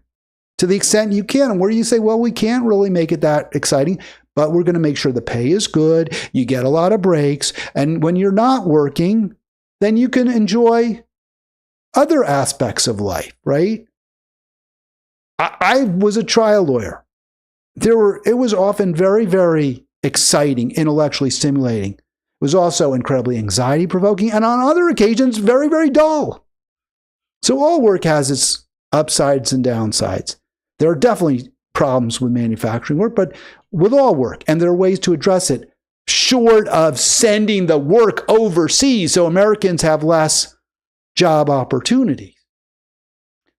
[SPEAKER 1] to the extent you can. And where you say, well, we can't really make it that exciting, but we're going to make sure the pay is good, you get a lot of breaks, and when you're not working, then you can enjoy other aspects of life, right? I was a trial lawyer. It was often very, very exciting, intellectually stimulating. It was also incredibly anxiety-provoking, and on other occasions, very, very dull. So all work has its upsides and downsides. There are definitely problems with manufacturing work, but with all work, and there are ways to address it, short of sending the work overseas so Americans have less job opportunities.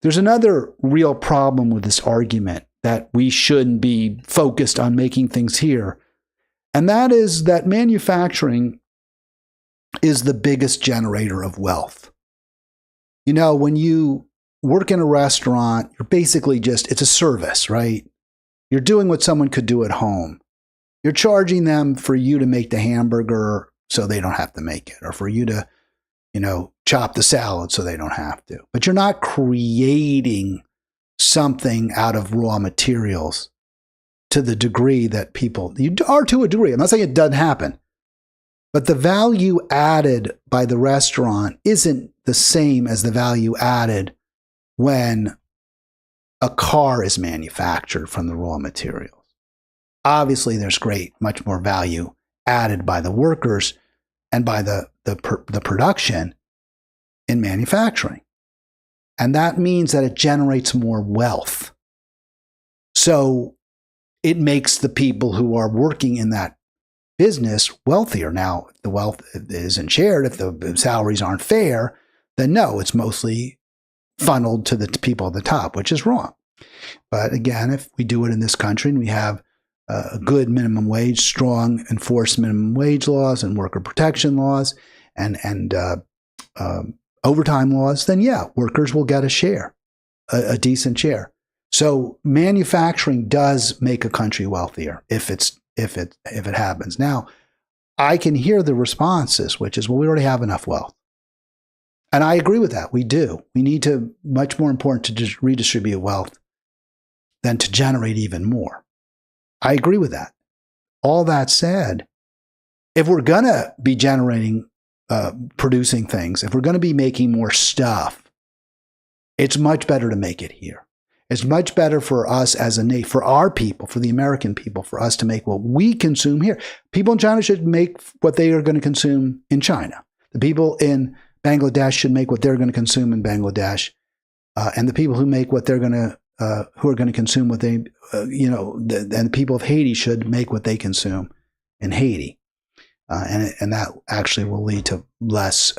[SPEAKER 1] There's another real problem with this argument that we shouldn't be focused on making things here, and that is that manufacturing is the biggest generator of wealth. You know, when you work in a restaurant, you're basically it's a service, right? You're doing what someone could do at home. You're charging them for you to make the hamburger so they don't have to make it, or for you to, chop the salad so they don't have to. But you're not creating something out of raw materials to the degree that you are, to a degree. I'm not saying it doesn't happen. But the value added by the restaurant isn't the same as the value added when a car is manufactured from the raw materials. Obviously, there's much more value added by the workers and by the production in manufacturing. And that means that it generates more wealth. So it makes the people who are working in that business wealthier. Now, if the wealth isn't shared, if the salaries aren't fair, then no, it's mostly funneled to the people at the top, which is wrong. But again, if we do it in this country and we have a good minimum wage, strong enforced minimum wage laws and worker protection laws and overtime laws, then yeah, workers will get a share, a decent share. So manufacturing does make a country wealthier if it happens. Now, I can hear the responses, which is, well, we already have enough wealth. And I agree with that. We do. We need to, much more important to just redistribute wealth than to generate even more. I agree with that. All that said, if we're going to be producing things, if we're going to be making more stuff, it's much better to make it here. It's much better for us for our people, for the American people, for us to make what we consume here. People in China should make what they are going to consume in China. The people in Bangladesh should make what they're going to consume in Bangladesh, and the people who make what they're going to, who are going to consume what they, and the people of Haiti should make what they consume in Haiti, and that actually will lead to less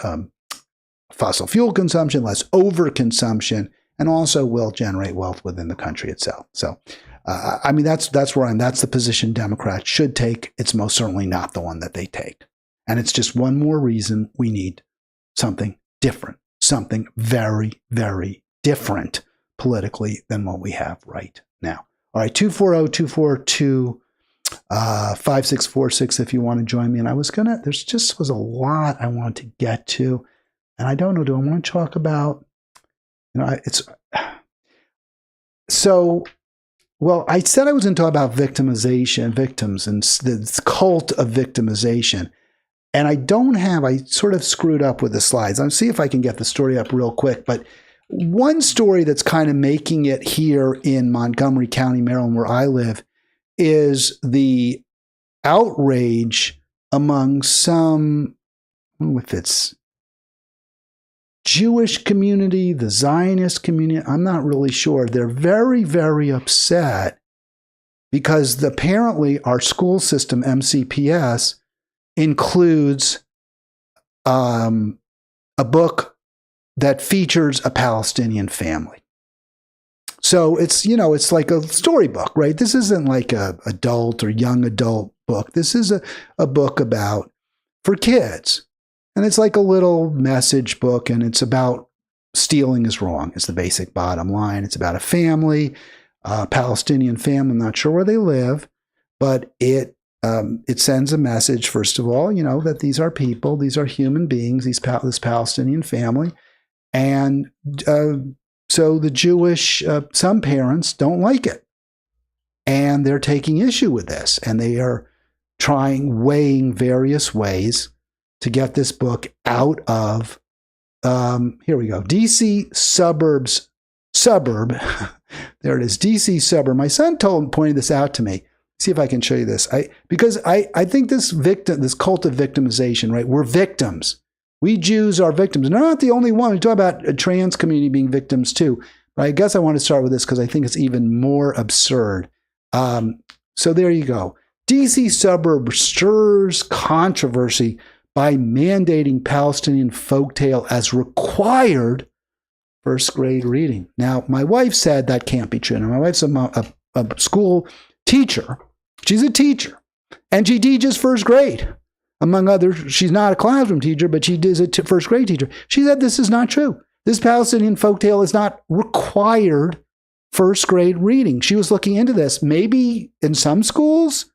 [SPEAKER 1] fossil fuel consumption, less overconsumption, and also will generate wealth within the country itself. So, that's where that's the position Democrats should take. It's most certainly not the one that they take, and it's just one more reason we need something different, something very, very different politically than what we have right now. All right, 240-242-5646 if you want to join me. And there just was a lot I wanted to get to. And I don't know, do I want to talk about, I said I was going to talk about victimization, victims, and the cult of victimization. And I sort of screwed up with the slides. I'll see if I can get the story up real quick. But one story that's kind of making it here in Montgomery County, Maryland, where I live, is the outrage among some, I don't know if it's Jewish community, the Zionist community, I'm not really sure. They're very, very upset because apparently our school system, MCPS, includes a book that features a Palestinian family. So it's, it's like a storybook, right? This isn't like a adult or young adult book. This is a book for kids. And it's like a little message book, and it's about stealing is wrong, is the basic bottom line. It's about a family, a Palestinian family. I'm not sure where they live, but it sends a message, first of all, that these are people, these are human beings, this Palestinian family. And so the Jewish, some parents don't like it. And they're taking issue with this. And they are weighing various ways to get this book out of, here we go, DC suburb. There it is, DC suburb. My son pointed this out to me. See if I can show you this. Because I think this cult of victimization, right? We're victims. We Jews are victims. And they're not the only one. We talk about a trans community being victims too. But I guess I want to start with this because I think it's even more absurd. So there you go. DC suburb stirs controversy by mandating Palestinian folktale as required first grade reading. Now, my wife said that can't be true. Now, my wife's a school teacher. She's a teacher. And she teaches first grade. Among others, she's not a classroom teacher, but she is a first grade teacher. She said this is not true. This Palestinian folktale is not required first grade reading. She was looking into this. Maybe in some schools,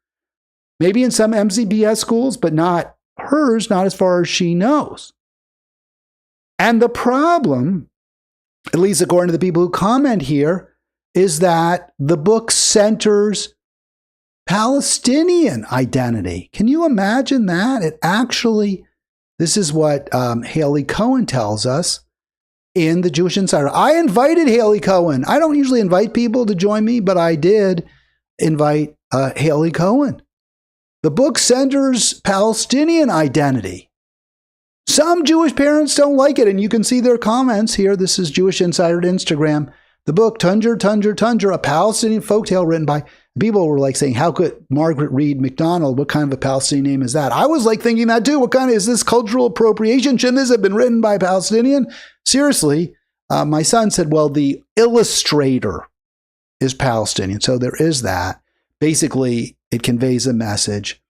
[SPEAKER 1] maybe in some MCBS schools, but not hers, not as far as she knows. And the problem, at least according to the people who comment here, is that the book centers Palestinian identity. Can you imagine that? It actually, this is what Haley Cohen tells us in the Jewish Insider. I invited Haley Cohen. I don't usually invite people to join me, but I did invite Haley Cohen. The book centers Palestinian identity. Some Jewish parents don't like it, and you can see their comments here. This is Jewish Insider Instagram. The book, Tundra, a Palestinian folktale written by people were like saying, how could Margaret Reed MacDonald, what kind of a Palestinian name is that? I was like thinking that too. What kind of, is this cultural appropriation? Shouldn't this have been written by a Palestinian? Seriously, my son said, well, the illustrator is Palestinian. So there is that. Basically, it conveys a message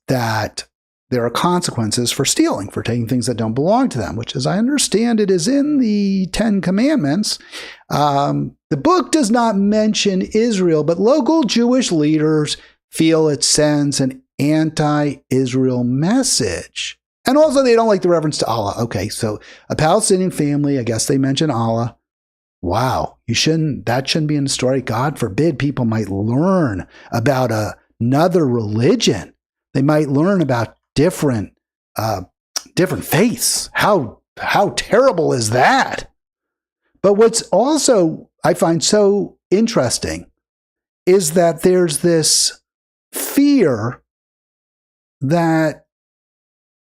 [SPEAKER 1] that there are consequences for stealing, for taking things that don't belong to them, which, as I understand it, is in the 10 Commandments. The book does not mention Israel, but local Jewish leaders feel it sends an anti-Israel message. And also, they don't like the reference to Allah. Okay, so a Palestinian family, I guess they mention Allah. Wow, that shouldn't be in the story. God forbid people might learn about another religion. They might learn about different faiths. How terrible is that? But what's also I find so interesting is that there's this fear that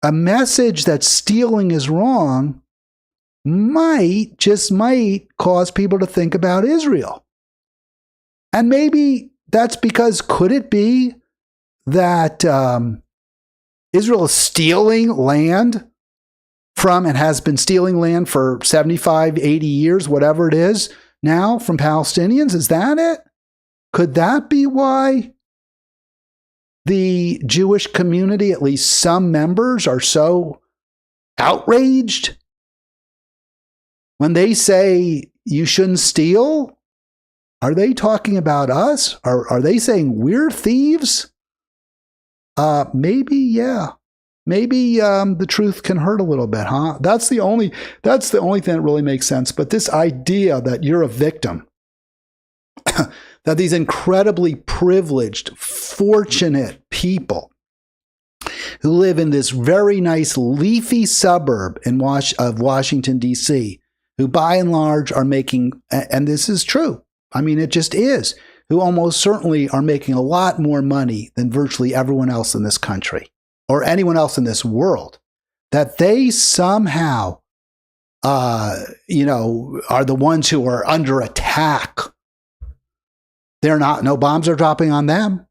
[SPEAKER 1] a message that stealing is wrong might cause people to think about Israel. And maybe that's because, could it be that Israel is stealing land from, and has been stealing land for 75, 80 years, whatever it is now, from Palestinians? Is that it? Could that be why the Jewish community, at least some members, are so outraged when they say you shouldn't steal? Are they talking about us? Are they saying we're thieves? Maybe, yeah. Maybe the truth can hurt a little bit, huh? That's the only thing that really makes sense. But this idea that you're a victim, that these incredibly privileged, fortunate people who live in this very nice leafy suburb of Washington, D.C., who by and large are making, and this is true, I mean, it just is, who almost certainly are making a lot more money than virtually everyone else in this country or anyone else in this world, that they somehow, are the ones who are under attack. They're not, no bombs are dropping on them.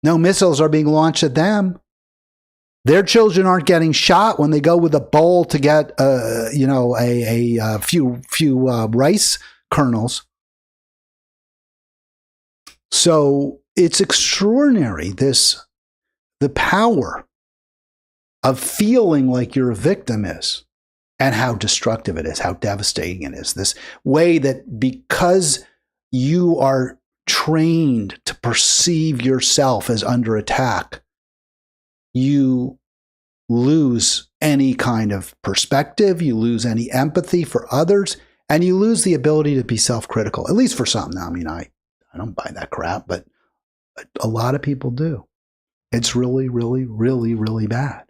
[SPEAKER 1] No missiles are being launched at them. Their children aren't getting shot when they go with a bowl to get, a few rice kernels. So it's extraordinary, the power of feeling like you're a victim is, and how destructive it is, how devastating it is. This way that because you are trained to perceive yourself as under attack, you lose any kind of perspective, you lose any empathy for others, and you lose the ability to be self-critical, at least for some. Now, I mean, I don't buy that crap, but a lot of people do. It's really, really, really, really bad.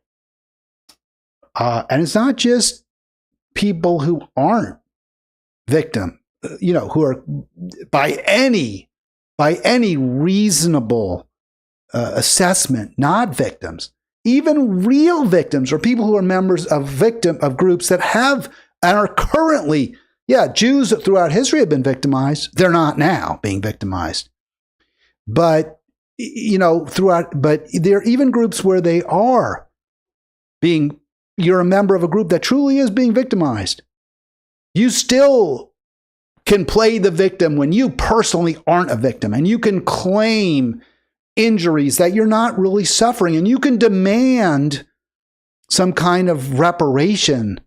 [SPEAKER 1] And it's not just people who aren't victim, who are by any reasonable assessment not victims. Even real victims, or people who are members of groups that have and are currently, Jews throughout history have been victimized. They're not now being victimized, but but there are even groups where they are being. You're a member of a group that truly is being victimized. You still can play the victim when you personally aren't a victim, and you can claim injuries that you're not really suffering, and you can demand some kind of reparation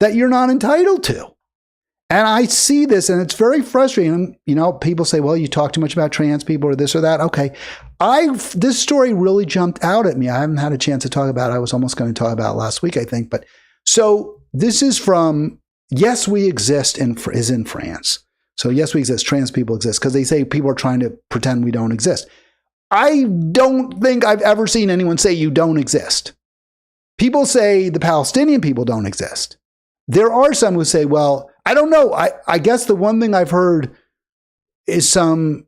[SPEAKER 1] that you're not entitled to. And I see this, and it's very frustrating. People say, well, you talk too much about trans people or this or that. Okay. This story really jumped out at me. I haven't had a chance to talk about it. I was almost going to talk about it last week, I think. But so this is from Yes, We Exist is in France. So Yes, We Exist, trans people exist, because they say people are trying to pretend we don't exist. I don't think I've ever seen anyone say you don't exist. People say the Palestinian people don't exist. There are some who say, well, I don't know. I guess the one thing I've heard is some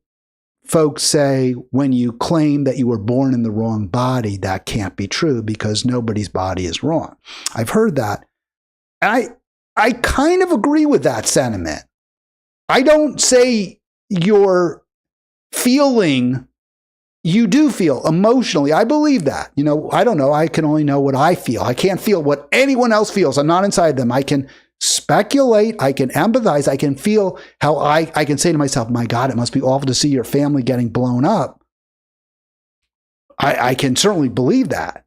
[SPEAKER 1] folks say when you claim that you were born in the wrong body, that can't be true because nobody's body is wrong. I've heard that. And I kind of agree with that sentiment. I don't say you're feeling, you do feel emotionally. I believe that. I don't know. I can only know what I feel. I can't feel what anyone else feels. I'm not inside them. I can speculate, I can empathize, I can feel how I can say to myself, my God, it must be awful to see your family getting blown up. I can certainly believe that.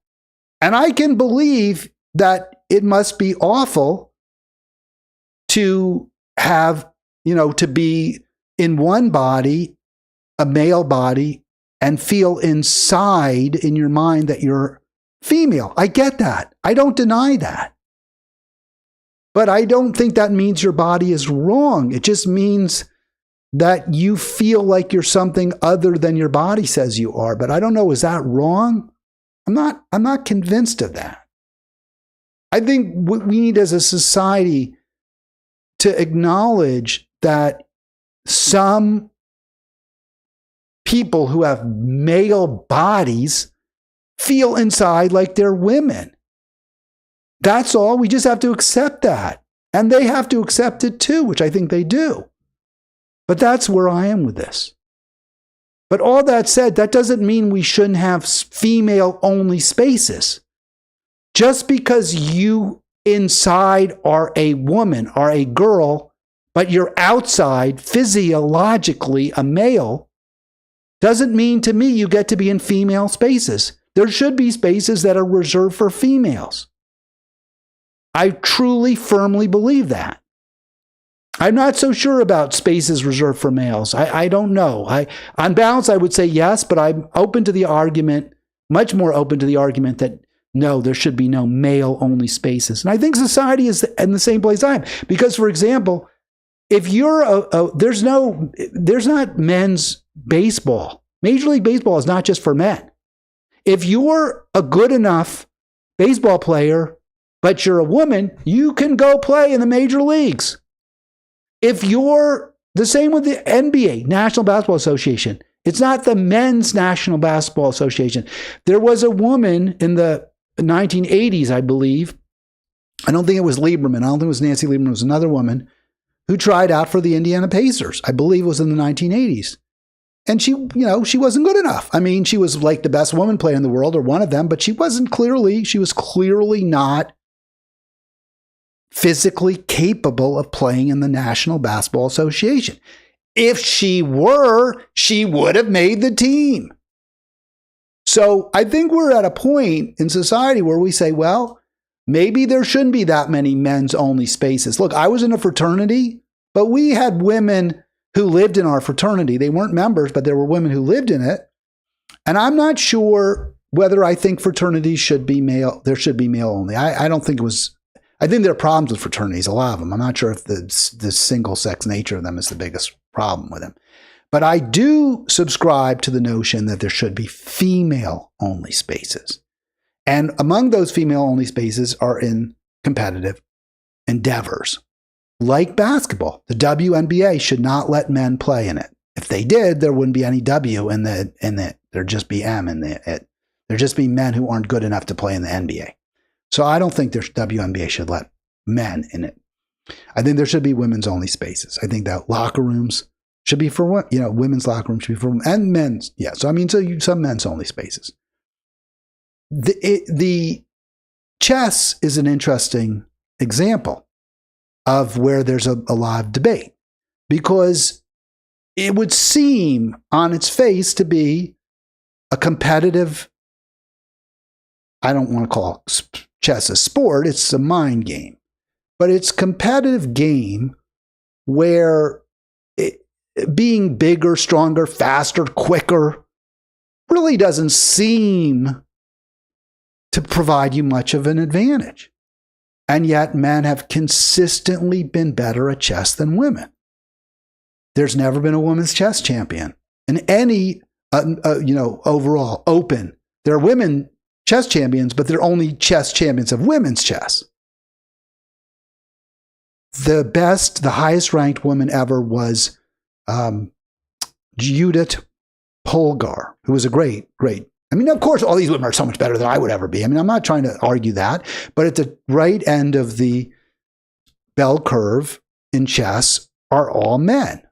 [SPEAKER 1] And I can believe that it must be awful to have, to be in one body, a male body, and feel inside in your mind that you're female. I get that. I don't deny that. But I don't think that means your body is wrong. It just means that you feel like you're something other than your body says you are. But I don't know, is that wrong? I'm not convinced of that. I think what we need as a society to acknowledge that some people who have male bodies feel inside like they're women. That's all. We just have to accept that. And they have to accept it too, which I think they do. But that's where I am with this. But all that said, that doesn't mean we shouldn't have female-only spaces. Just because you inside are a woman, are a girl, but you're outside physiologically a male, doesn't mean to me you get to be in female spaces. There should be spaces that are reserved for females. I truly, firmly believe that. I'm not so sure about spaces reserved for males. I don't know. On balance, I would say yes, but I'm open to the argument, much more open to the argument that no, there should be no male-only spaces. And I think society is in the same place I'm. Because, for example, if you're there's not men's baseball. Major League Baseball is not just for men. If you're a good enough baseball player, but you're a woman, you can go play in the major leagues. If you're the same with the NBA, National Basketball Association, it's not the Men's National Basketball Association. There was a woman in the 1980s, I believe. I don't think it was Lieberman. I don't think it was Nancy Lieberman. It was another woman who tried out for the Indiana Pacers. I believe it was in the 1980s. And she wasn't good enough. I mean, she was like the best woman player in the world or one of them, but she was clearly not physically capable of playing in the National Basketball Association. If she were, she would have made the team. So I think we're at a point in society where we say, well, maybe there shouldn't be that many men's only spaces. Look, I was in a fraternity, but we had women who lived in our fraternity. They weren't members, but there were women who lived in it. And I'm not sure whether I think fraternities should be male. There should be male only. I don't think it was. I think there are problems with fraternities, a lot of them. I'm not sure if the single sex nature of them is the biggest problem with them. But I do subscribe to the notion that there should be female only spaces. And among those female only spaces are in competitive endeavors. Like basketball, the WNBA should not let men play in it. If they did, there wouldn't be any W in it. There'd just be M in it. There'd just be men who aren't good enough to play in the NBA. So I don't think WNBA should let men in it. I think there should be women's only spaces. I think that locker rooms should be for women's locker rooms should be for and men's. Yeah. So some men's only spaces. The chess is an interesting example of where there's a lot of debate, because it would seem on its face to be a competitive, I don't want to call chess a sport, it's a mind game, but it's a competitive game where being bigger, stronger, faster, quicker really doesn't seem to provide you much of an advantage. And yet men have consistently been better at chess than women. There's never been a women's chess champion in any, overall open. There are women chess champions, but they're only chess champions of women's chess. The highest ranked woman ever was Judith Polgar, who was a great. I mean, of course, all these women are so much better than I would ever be. I mean, I'm not trying to argue that, but at the right end of the bell curve in chess are all men.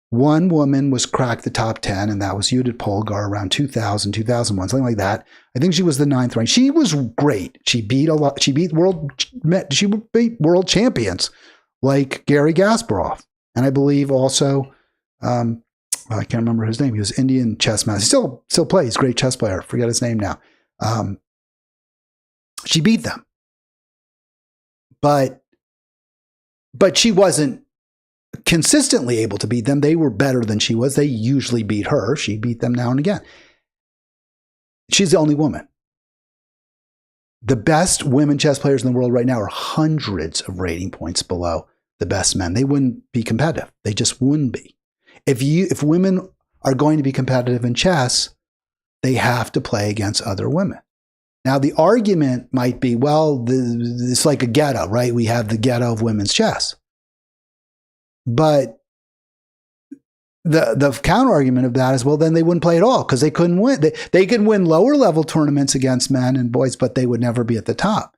[SPEAKER 1] One woman was cracked the top 10, and that was Judith Polgar around 2000, 2001, something like that. I think she was the 9th ranked. She was great. She beat world champions like Garry Kasparov, and I believe also. I can't remember his name. He was Indian chess master. He still plays. Great chess player. Forget his name now. She beat them, but she wasn't consistently able to beat them. They were better than she was. They usually beat her. She beat them now and again. She's the only woman. The best women chess players in the world right now are hundreds of rating points below the best men. They wouldn't be competitive. They just wouldn't be. If women are going to be competitive in chess, they have to play against other women. Now, the argument might be, well, it's like a ghetto, right? We have the ghetto of women's chess. But the counter argument of that is, well, then they wouldn't play at all because they couldn't win. They could win lower level tournaments against men and boys, but they would never be at the top.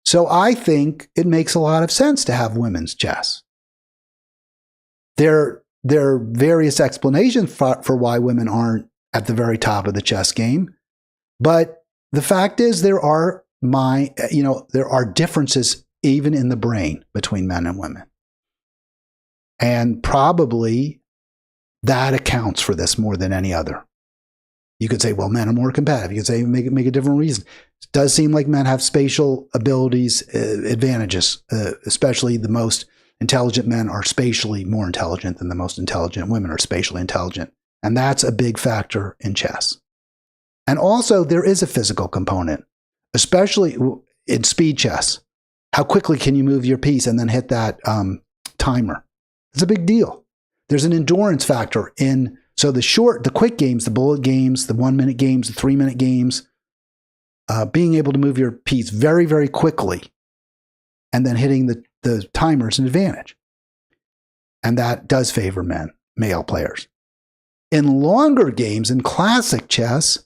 [SPEAKER 1] So I think it makes a lot of sense to have women's chess. There are various explanations for why women aren't at the very top of the chess game. But the fact is there are differences even in the brain between men and women. And probably that accounts for this more than any other. You could say, well, men are more competitive. You could say, make a different reason. It does seem like men have spatial abilities, advantages, especially the most intelligent men are spatially more intelligent than the most intelligent women are spatially intelligent. And that's a big factor in chess. And also, there is a physical component, especially in speed chess. How quickly can you move your piece and then hit that timer? It's a big deal. There's an endurance factor in, so the quick games, the bullet games, the 1 minute games, the 3 minute games, being able to move your piece very, very quickly and then hitting the timer is an advantage. And that does favor male players. In longer games, in classic chess,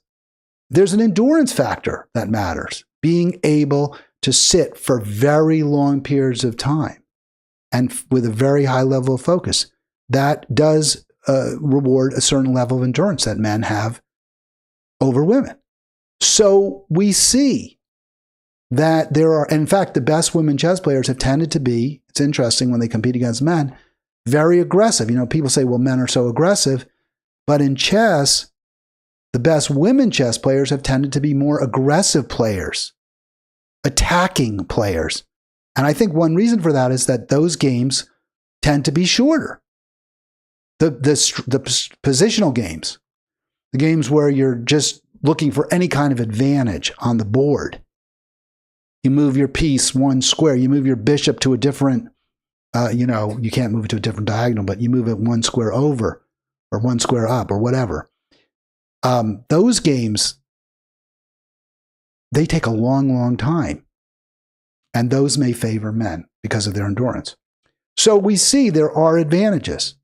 [SPEAKER 1] there's an endurance factor that matters. Being able to sit for very long periods of time and with a very high level of focus. That does reward a certain level of endurance that men have over women. So we see that there are, in fact, the best women chess players have tended to be, it's interesting when they compete against men, very aggressive. You know, people say, well, men are so aggressive. But in chess, the best women chess players have tended to be more aggressive players, attacking players. And I think one reason for that is that those games tend to be shorter. The positional games, the games where you're just looking for any kind of advantage on the board. You move your piece one square, you move your bishop to a different, you can't move it to a different diagonal, but you move it one square over or one square up or whatever. Those games, they take a long, long time. And those may favor men because of their endurance. So we see there are advantages.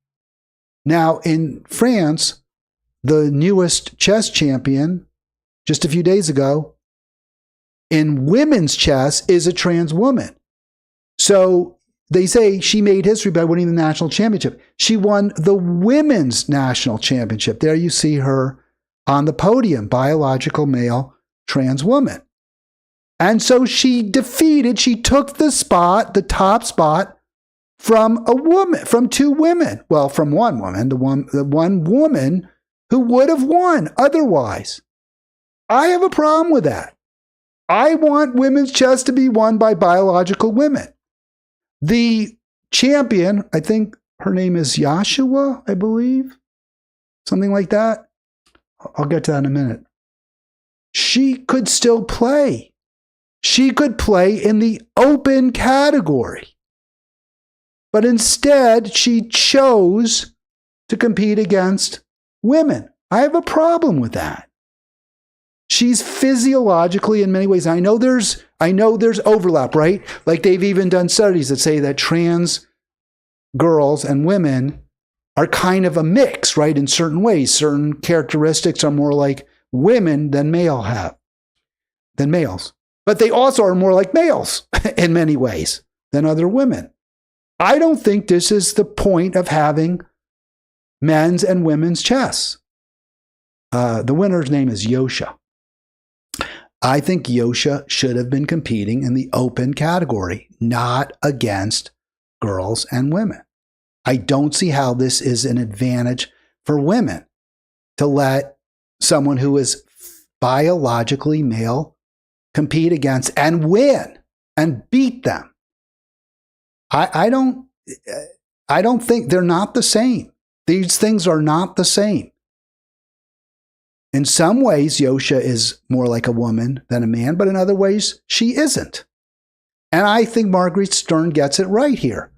[SPEAKER 1] Now, in France, the newest chess champion, just a few days ago, in women's chess is a trans woman. So they say she made history by winning the national championship. She won the women's national championship. There you see her on the podium, biological male trans woman. And so she took the spot, the top spot, from a woman, from two women. Well, from one woman, the one woman who would have won otherwise. I have a problem with that. I want women's chess to be won by biological women. The champion, I think her name is Yashua, I believe. Something like that. I'll get to that in a minute. She could still play. She could play in the open category. But instead, she chose to compete against women. I have a problem with that. She's physiologically, in many ways, I know there's overlap, right? Like they've even done studies that say that trans girls and women are kind of a mix, right? In certain ways, certain characteristics are more like women than males. But they also are more like males in many ways than other women. I don't think this is the point of having men's and women's chess. The winner's name is Yosha. I think Yosha should have been competing in the open category, not against girls and women. I don't see how this is an advantage for women to let someone who is biologically male compete against and win and beat them. I don't think they're not the same. These things are not the same. In some ways, Yosha is more like a woman than a man, but in other ways, she isn't. And I think Marguerite Stern gets it right here.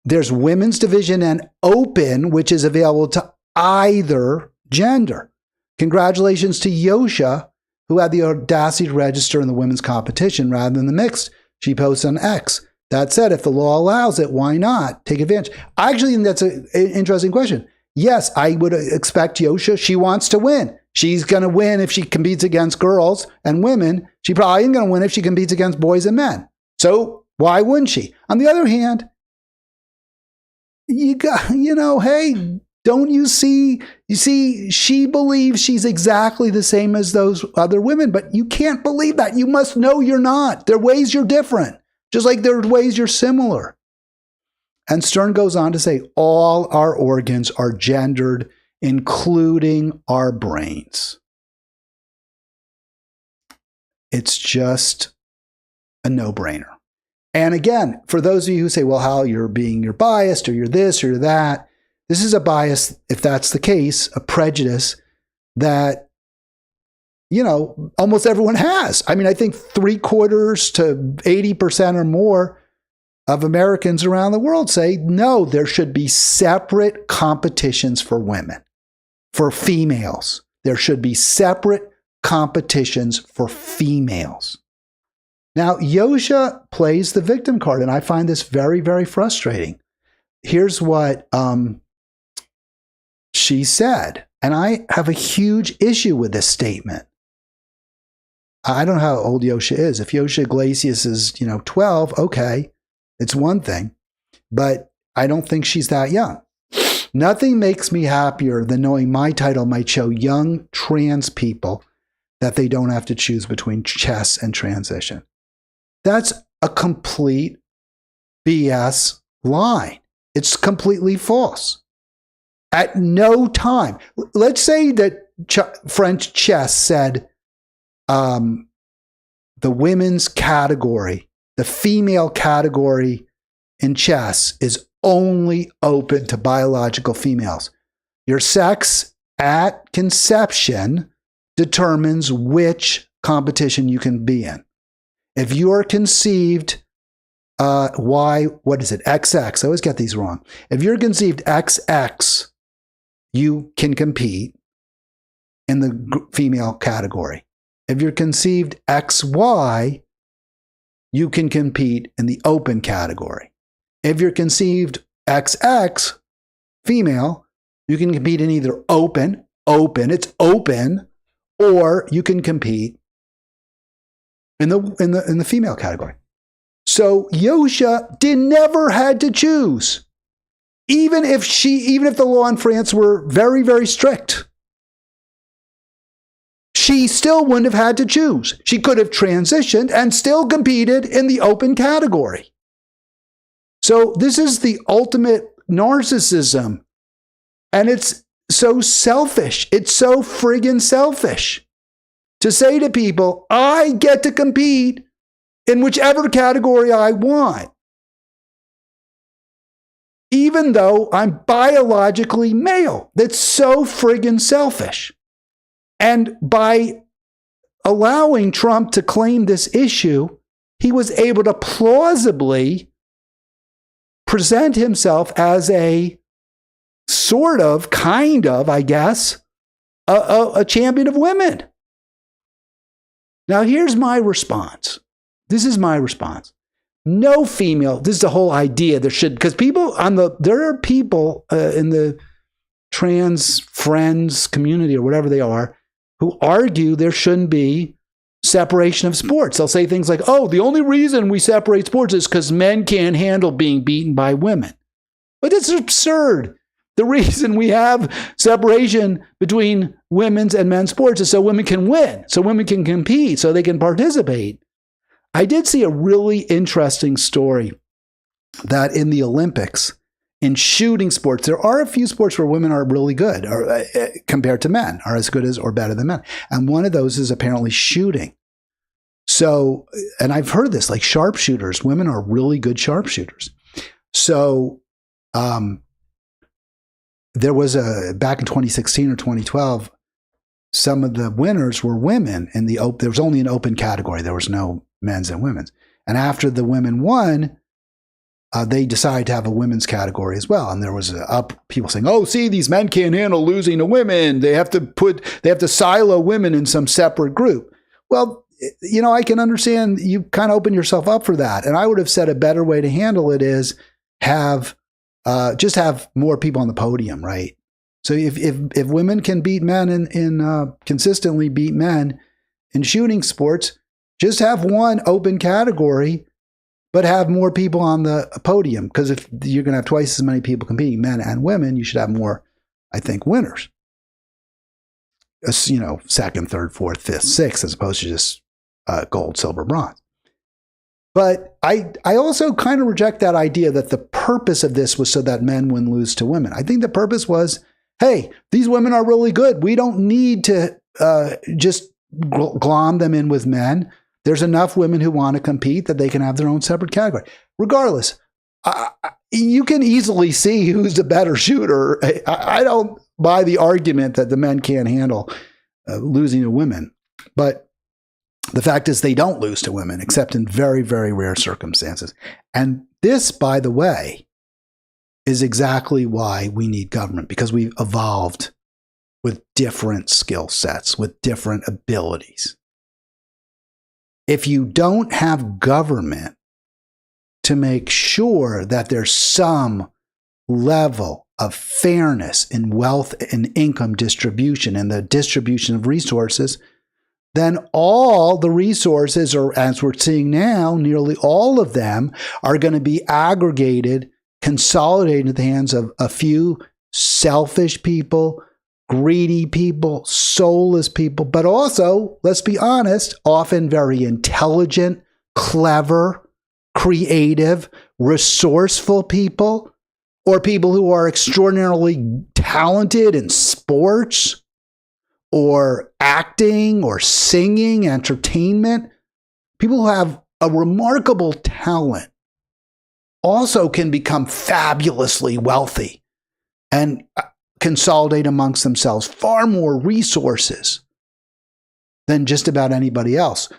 [SPEAKER 1] There's women's division and open, which is available to either gender. Congratulations to Yosha, who had the audacity to register in the women's competition rather than the mixed. She posts on X. That said, if the law allows it, why not take advantage? I actually think that's an interesting question. Yes, I would expect Yosha. She wants to win. She's going to win if she competes against girls and women. She probably isn't going to win if she competes against boys and men. So why wouldn't she? On the other hand, hey, don't you see? You see, she believes she's exactly the same as those other women, but you can't believe that. You must know you're not. There are ways you're different, just like there are ways you're similar. And Stern goes on to say, all our organs are gendered, including our brains. It's just a no-brainer. And again, for those of you who say, well, Hal, you're biased or you're this or you're that, this is a bias, if that's the case, a prejudice that, almost everyone has. I mean, I think 3/4 to 80% or more of Americans around the world say, no, there should be separate competitions for women, for females. There should be separate competitions for females. Now, Yosha plays the victim card, and I find this very, very frustrating. Here's what she said, and I have a huge issue with this statement. I don't know how old Yosha is. If Yosha Iglesias is, 12, okay. It's one thing, but I don't think she's that young. Nothing makes me happier than knowing my title might show young trans people that they don't have to choose between chess and transition. That's a complete BS line. It's completely false. At no time. Let's say that French chess said the women's category, the female category in chess is only open to biological females. Your sex at conception determines which competition you can be in. If you're conceived XX, I always get these wrong. If you're conceived XX, you can compete in the female category. If you're conceived XY, you can compete in the open category. If you're conceived XX, female, you can compete in either open, it's open, or you can compete in the female category. So Yosha never had to choose. Even if the law in France were very, very strict, she still wouldn't have had to choose. She could have transitioned and still competed in the open category. So this is the ultimate narcissism. And it's so selfish. It's so friggin' selfish to say to people, I get to compete in whichever category I want, even though I'm biologically male. That's so friggin' selfish. And by allowing Trump to claim this issue, he was able to plausibly present himself as a sort of, kind of, I guess, a champion of women. Now, here's my response. This is my response. No female, this is the whole idea there should, because there are people in the trans friends community or whatever they are who argue there shouldn't be separation of sports. They'll say things like, oh, the only reason we separate sports is because men can't handle being beaten by women. But it's absurd. The reason we have separation between women's and men's sports is so women can win, so women can compete, so they can participate. I did see a really interesting story that in the Olympics, in shooting sports, there are a few sports where women are really good or compared to men, are as good as or better than men. And one of those is apparently shooting. So, and I've heard this, like sharpshooters, women are really good sharpshooters. So, there was back in 2016 or 2012, some of the winners were women in the there was only an open category. There was no men's and women's. And after the women won, they decided to have a women's category as well. And there was people saying, oh, see, these men can't handle losing to women. They have to silo women in some separate group. Well, I can understand you kind of open yourself up for that. And I would have said a better way to handle it is just have more people on the podium, right? So if women can beat men in consistently beat men in shooting sports, just have one open category, but have more people on the podium. Because if you're going to have twice as many people competing, men and women, you should have more, I think, winners. Second, third, fourth, fifth, sixth, as opposed to just gold, silver, bronze. But I also kind of reject that idea that the purpose of this was so that men wouldn't lose to women. I think the purpose was, hey, these women are really good. We don't need to just glom them in with men. There's enough women who want to compete that they can have their own separate category. Regardless, you can easily see who's the better shooter. I don't buy the argument that the men can't handle losing to women. But the fact is they don't lose to women, except in very, very rare circumstances. And this, by the way, is exactly why we need government, because we've evolved with different skill sets, with different abilities. If you don't have government to make sure that there's some level of fairness in wealth and income distribution and the distribution of resources, then all the resources, or as we're seeing now, nearly all of them are going to be aggregated, consolidated in the hands of a few selfish people, greedy people, soulless people, but also, let's be honest, often very intelligent, clever, creative, resourceful people, or people who are extraordinarily talented in sports or acting or singing, entertainment. People who have a remarkable talent also can become fabulously wealthy and consolidate amongst themselves far more resources than just about anybody else,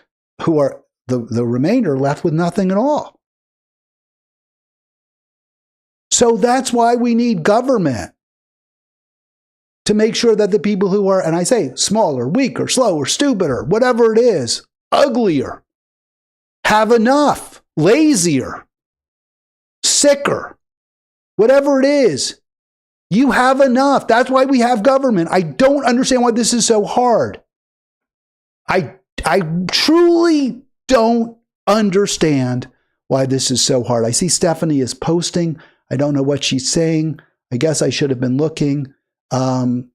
[SPEAKER 1] who are the remainder left with nothing at all. So that's why we need government, to make sure that the people who are, and I say smaller, weaker, slower, stupider, whatever it is, uglier, have enough, lazier, sicker, whatever it is, you have enough. That's why we have government. I don't understand why this is so hard. I truly don't understand why this is so hard. I see Stephanie is posting. I don't know what she's saying. I guess I should have been looking. I'm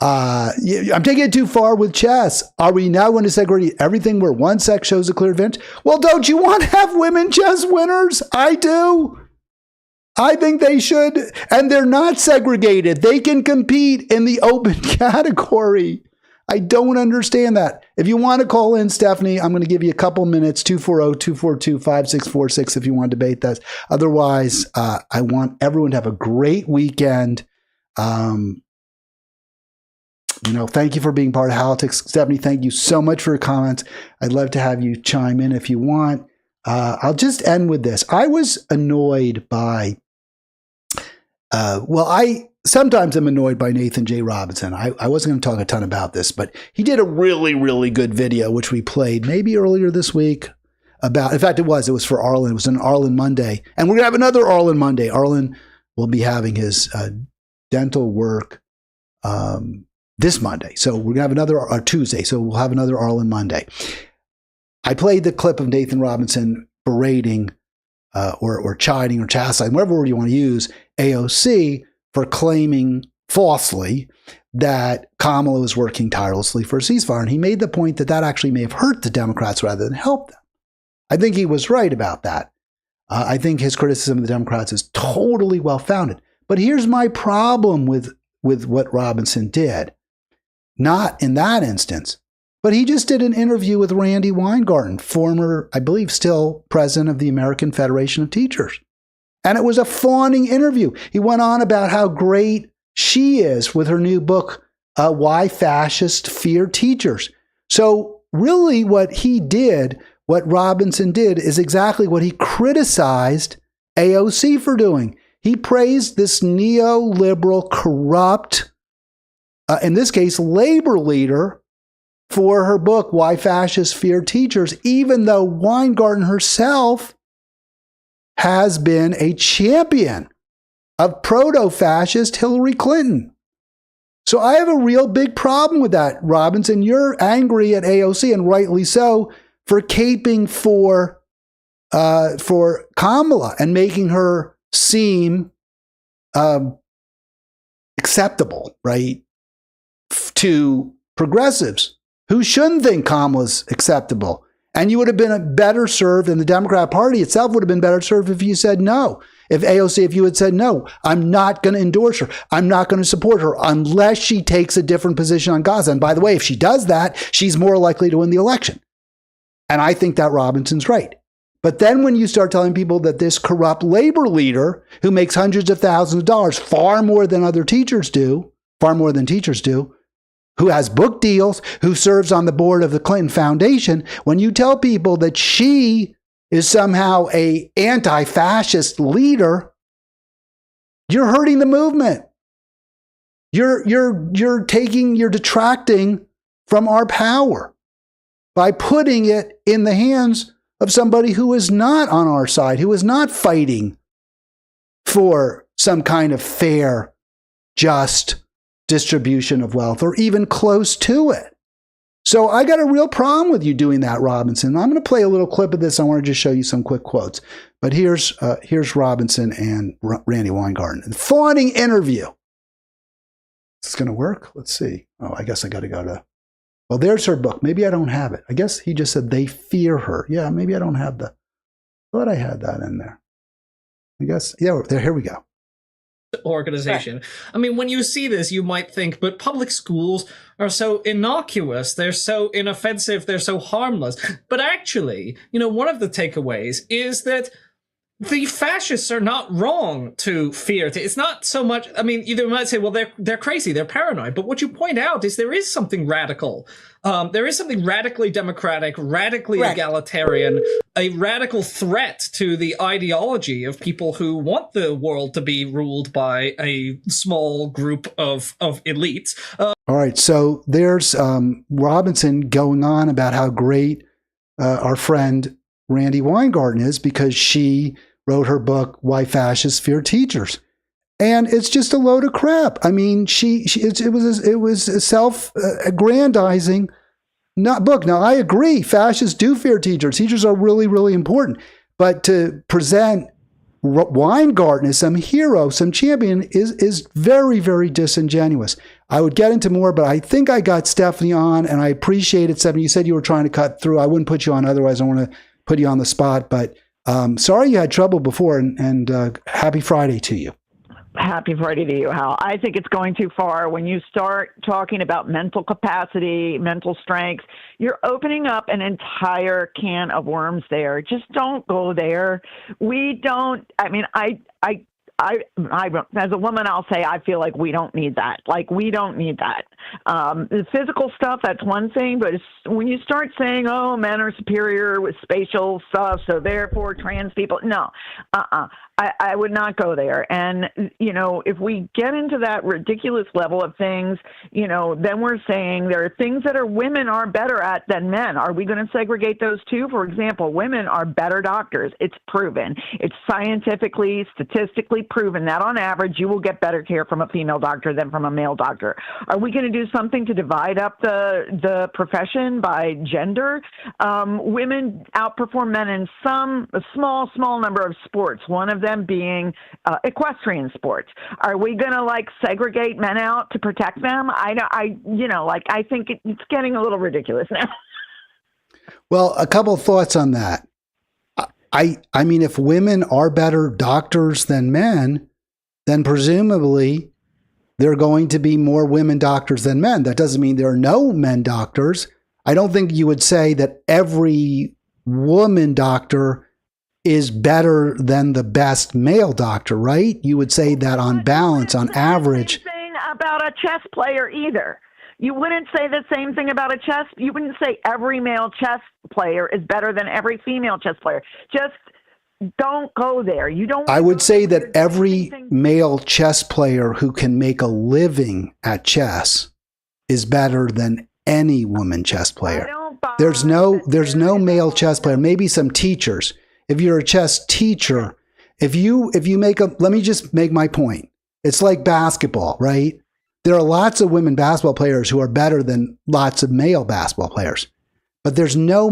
[SPEAKER 1] taking it too far with chess. Are we now going to segregate everything where one sex shows a clear advantage? Well, don't you want to have women chess winners? I do. I think they should. And they're not segregated. They can compete in the open category. I don't understand that. If you want to call in, Stephanie, I'm going to give you a couple minutes, 240-242-5646 if you want to debate that. Otherwise, I want everyone to have a great weekend. Thank you for being part of Halitics. Stephanie, thank you so much for your comments. I'd love to have you chime in if you want. I'll just end with this. I was annoyed by, sometimes I'm annoyed by Nathan J. Robinson. I wasn't going to talk a ton about this, but he did a really, really good video, which we played maybe earlier this week about, in fact, it was for Arlen. It was an Arlen Monday. And we're going to have another Arlen Monday. Arlen will be having his dental work this Monday. So we're going to have another, or Tuesday. So we'll have another Arlen Monday. I played the clip of Nathan Robinson berating or chiding or chastising, whatever word you want to use, AOC for claiming falsely that Kamala was working tirelessly for a ceasefire. And he made the point that that actually may have hurt the Democrats rather than helped them. I think he was right about that. I think his criticism of the Democrats is totally well-founded. But here's my problem with what Robinson did. Not in that instance, but he just did an interview with Randy Weingarten, former, I believe, still president of the American Federation of Teachers. And it was a fawning interview. He went on about how great she is with her new book, Why Fascists Fear Teachers. So really what Robinson did is exactly what he criticized AOC for doing. He praised this neoliberal, corrupt, in this case, labor leader for her book, Why Fascists Fear Teachers, even though Weingarten herself has been a champion of proto-fascist Hillary Clinton. So I have a real big problem with that, Robinson. You're angry at AOC, and rightly so, for caping for Kamala and making her seem acceptable, right, to progressives who shouldn't think Kamala's acceptable. And you would have been better served, and the Democrat Party itself would have been better served if you said no. If you had said, no, I'm not going to endorse her. I'm not going to support her unless she takes a different position on Gaza. And by the way, if she does that, she's more likely to win the election. And I think that Robinson's right. But then when you start telling people that this corrupt labor leader who makes hundreds of thousands of dollars, far more than teachers do, who has book deals, who serves on the board of the Clinton Foundation, when you tell people that she is somehow an anti-fascist leader, you're hurting the movement. You're detracting from our power by putting it in the hands of somebody who is not on our side, who is not fighting for some kind of fair, just distribution of wealth, or even close to it. So I got a real problem with you doing that, Robinson. I'm going to play a little clip of this. I want to just show you some quick quotes. But here's Robinson and Randy Weingarten. The Phony interview. Is this going to work? Let's see. Oh, I guess I got to go to... Well, there's her book. Maybe I don't have it. I guess he just said they fear her. Yeah, maybe I don't have the... I thought I had that in there. I guess... Yeah, here we go.
[SPEAKER 4] Organization. I mean, when you see this, you might think, but public schools are so innocuous, they're so inoffensive, they're so harmless. But actually, one of the takeaways is that the fascists are not wrong to fear. It's not so much, I mean, you might say, well, they're crazy, they're paranoid. But what you point out is there is something radical. There is something radically democratic, radically egalitarian, a radical threat to the ideology of people who want the world to be ruled by a small group of elites.
[SPEAKER 1] All right, so there's Robinson going on about how great our friend Randy Weingarten is because she wrote her book, Why Fascists Fear Teachers. And it's just a load of crap. I mean, it was a self-aggrandizing book. Now, I agree. Fascists do fear teachers. Teachers are really, really important. But to present Weingarten as some hero, some champion, is very, very disingenuous. I would get into more, but I think I got Stephanie on, and I appreciate it, Stephanie. You said you were trying to cut through. I wouldn't put you on otherwise. I want to put you on the spot. But sorry you had trouble before, and happy Friday to you.
[SPEAKER 5] Happy Friday to you, Hal. I think it's going too far. When you start talking about mental capacity, mental strength, you're opening up an entire can of worms there. Just don't go there. We don't, I mean, I as a woman, I'll say I feel like we don't need that. Like, we don't need that. The physical stuff, that's one thing, but when you start saying, oh, men are superior with spatial stuff, so therefore trans people, no, I would not go there. And, if we get into that ridiculous level of things, then we're saying there are things that women are better at than men. Are we going to segregate those two? For example, women are better doctors. It's proven. It's scientifically, statistically proven that on average, you will get better care from a female doctor than from a male doctor. Are we going to do something to divide up the profession by gender? Women outperform men in a small number of sports, one of them being equestrian sports. Are we going to segregate men out to protect them? I think it's getting a little ridiculous now.
[SPEAKER 1] Well, a couple of thoughts on that. I mean, if women are better doctors than men, then presumably there are going to be more women doctors than men. That doesn't mean there are no men doctors. I don't think you would say that every woman doctor is better than the best male doctor, right? You would say that on balance, on average.
[SPEAKER 5] You wouldn't say the same thing about a chess player either. You wouldn't say the same thing about you wouldn't say every male chess player is better than every female chess player. Just don't go there. You don't.
[SPEAKER 1] I would say that every male chess player who can make a living at chess is better than any woman chess player. There's no male chess player. Maybe some teachers. If you're a chess teacher, if you let me just make my point. It's like basketball, right? There are lots of women basketball players who are better than lots of male basketball players. But there's no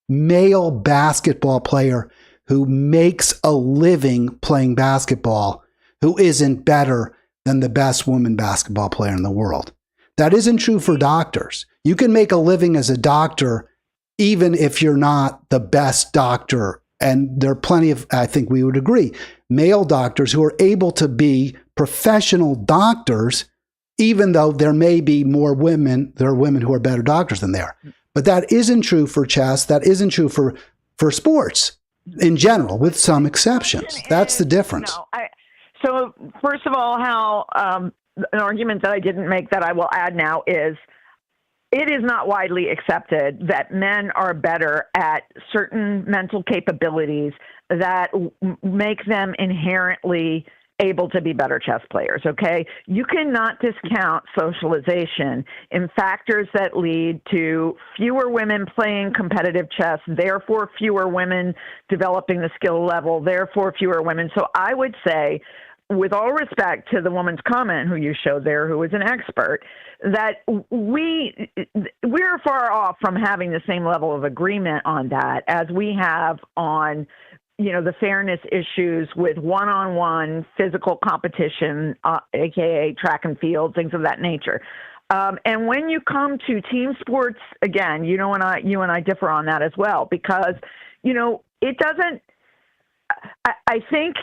[SPEAKER 1] male basketball player who makes a living playing basketball who isn't better than the best woman basketball player in the world. That isn't true for doctors. You can make a living as a doctor even if you're not the best doctor. And there are plenty of, I think we would agree, male doctors who are able to be professional doctors, even though there may be more women, there are women who are better doctors than they are. But that isn't true for chess. That isn't true for sports in general, with some exceptions. That's the difference.
[SPEAKER 5] So first of all, Hal, an argument that I didn't make that I will add now is it is not widely accepted that men are better at certain mental capabilities that make them inherently able to be better chess players, okay? You cannot discount socialization in factors that lead to fewer women playing competitive chess, therefore fewer women developing the skill level, therefore fewer women. So I would say with all respect to the woman's comment who you showed there, who is an expert, that we're far off from having the same level of agreement on that as we have on, the fairness issues with one-on-one physical competition, aka track and field, things of that nature. And when you come to team sports, again, you and I differ on that as well, because, it doesn't, I think,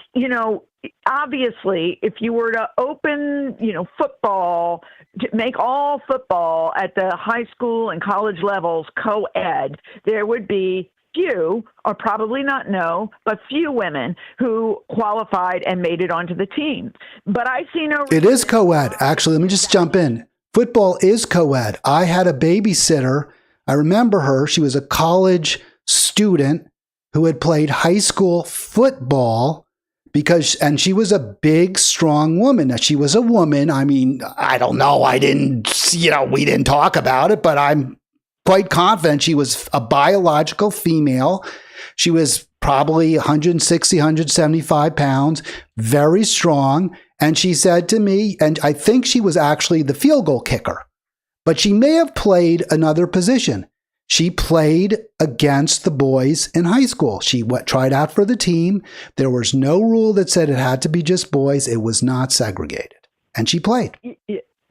[SPEAKER 5] obviously, if you were to open, football, make all football at the high school and college levels co-ed, there would be few, or probably not no, but few women who qualified and made it onto the team. But I see no reason.
[SPEAKER 1] It is co-ed. Actually, let me just jump in. Football is co-ed. I had a babysitter. I remember her. She was a college student who had played high school football and she was a big, strong woman. Now, she was a woman. I mean, I don't know. We didn't talk about it, but I'm quite confident she was a biological female. She was probably 160, 175 pounds, very strong. And she said to me, and I think she was actually the field goal kicker, but she may have played another position. She played against the boys in high school. She tried out for the team. There was no rule that said it had to be just boys. It was not segregated. And she played.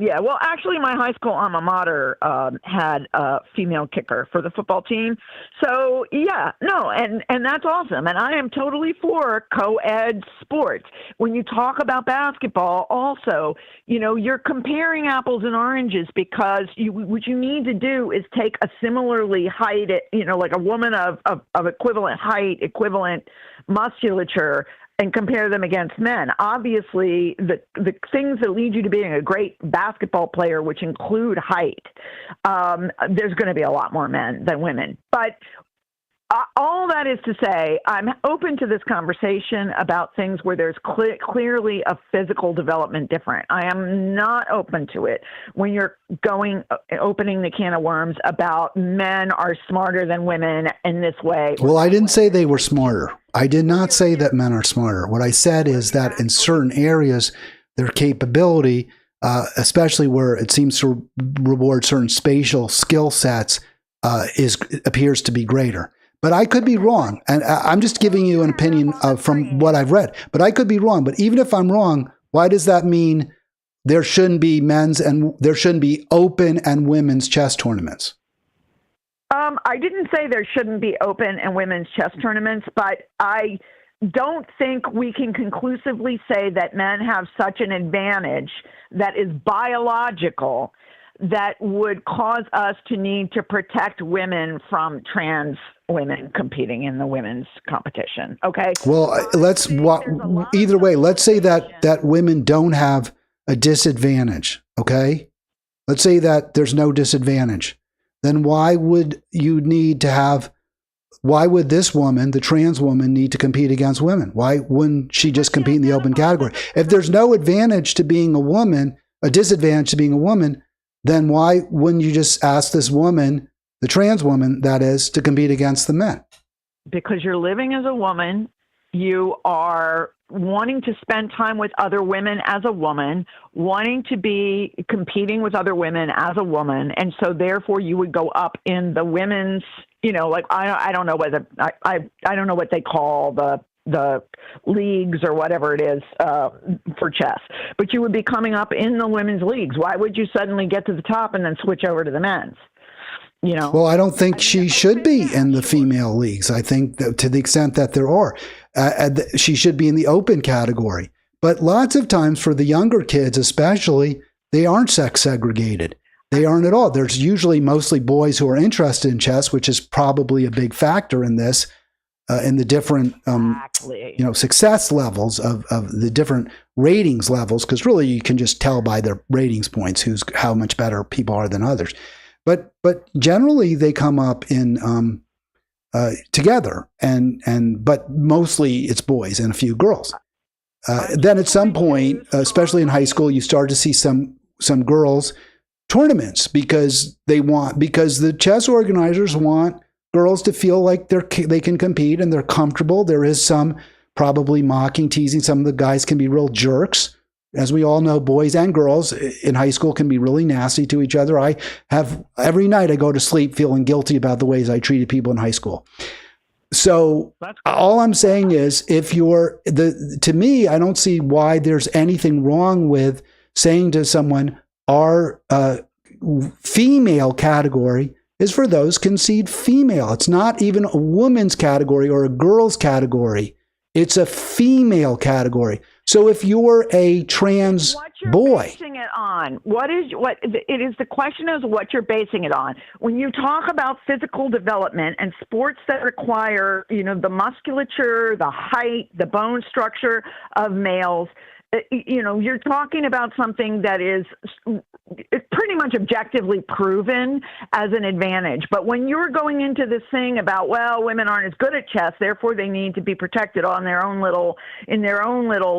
[SPEAKER 5] Yeah, well, actually, my high school alma mater had a female kicker for the football team. So, yeah, no, and that's awesome. And I am totally for co-ed sports. When you talk about basketball, also, you're comparing apples and oranges, because what you need to do is take a similarly height, like a woman of equivalent height, equivalent musculature, and compare them against men. Obviously, the things that lead you to being a great basketball player, which include height, there's going to be a lot more men than women. But all that is to say, I'm open to this conversation about things where there's clearly a physical development different. I am not open to it when you're opening the can of worms about men are smarter than women in this way.
[SPEAKER 1] Well, I didn't say they were smarter. I did not say that men are smarter. What I said is that in certain areas, their capability, especially where it seems to reward certain spatial skill sets, appears to be greater. But I could be wrong, and I'm just giving you an opinion from what I've read. But I could be wrong. But even if I'm wrong, why does that mean there shouldn't be there shouldn't be open and women's chess tournaments?
[SPEAKER 5] I didn't say there shouldn't be open and women's chess tournaments, but I don't think we can conclusively say that men have such an advantage that is biological that would cause us to need to protect women from trans women competing in the women's competition. Okay.
[SPEAKER 1] Well, either way, let's say that women don't have a disadvantage. Okay. Let's say that there's no disadvantage. Then why would this woman, the trans woman, need to compete against women? Why wouldn't she just compete in the open category? If there's no advantage to being a woman, a disadvantage to being a woman, then why wouldn't you just ask this woman, the trans woman, that is, to compete against the men?
[SPEAKER 5] Because you're living as a woman, you are wanting to spend time with other women as a woman, wanting to be competing with other women as a woman, and so therefore you would go up in the women's, like I don't know whether I don't know what they call the leagues or whatever it is for chess, but you would be coming up in the women's leagues. Why would you suddenly get to the top and then switch over to the men's?
[SPEAKER 1] Well, I don't think she should be in the female leagues. I think that to the extent that there are, she should be in the open category. But lots of times for the younger kids, especially, they aren't sex segregated. They aren't at all. There's usually mostly boys who are interested in chess, which is probably a big factor in this, in the different, success levels of the different ratings levels. Because really, you can just tell by their ratings points how much better people are than others. But generally they come up in together, but mostly it's boys and a few girls. Then at some point, especially in high school, you start to see some girls tournaments because the chess organizers want girls to feel like they can compete and they're comfortable. There is some probably mocking, teasing. Some of the guys can be real jerks. As we all know, boys and girls in high school can be really nasty to each other. I have every night I go to sleep feeling guilty about the ways I treated people in high school. So all I'm saying is, if you're to me, I don't see why there's anything wrong with saying to someone, our female category is for those conceived female. It's not even a woman's category or a girl's category. It's a female category. So if you're a trans boy,
[SPEAKER 5] basing it on the question is what you're basing it on. When you talk about physical development and sports that require, the musculature, the height, the bone structure of males, you're talking about something that is pretty much objectively proven as an advantage. But when you're going into this thing about, well, women aren't as good at chess, therefore they need to be protected in their own little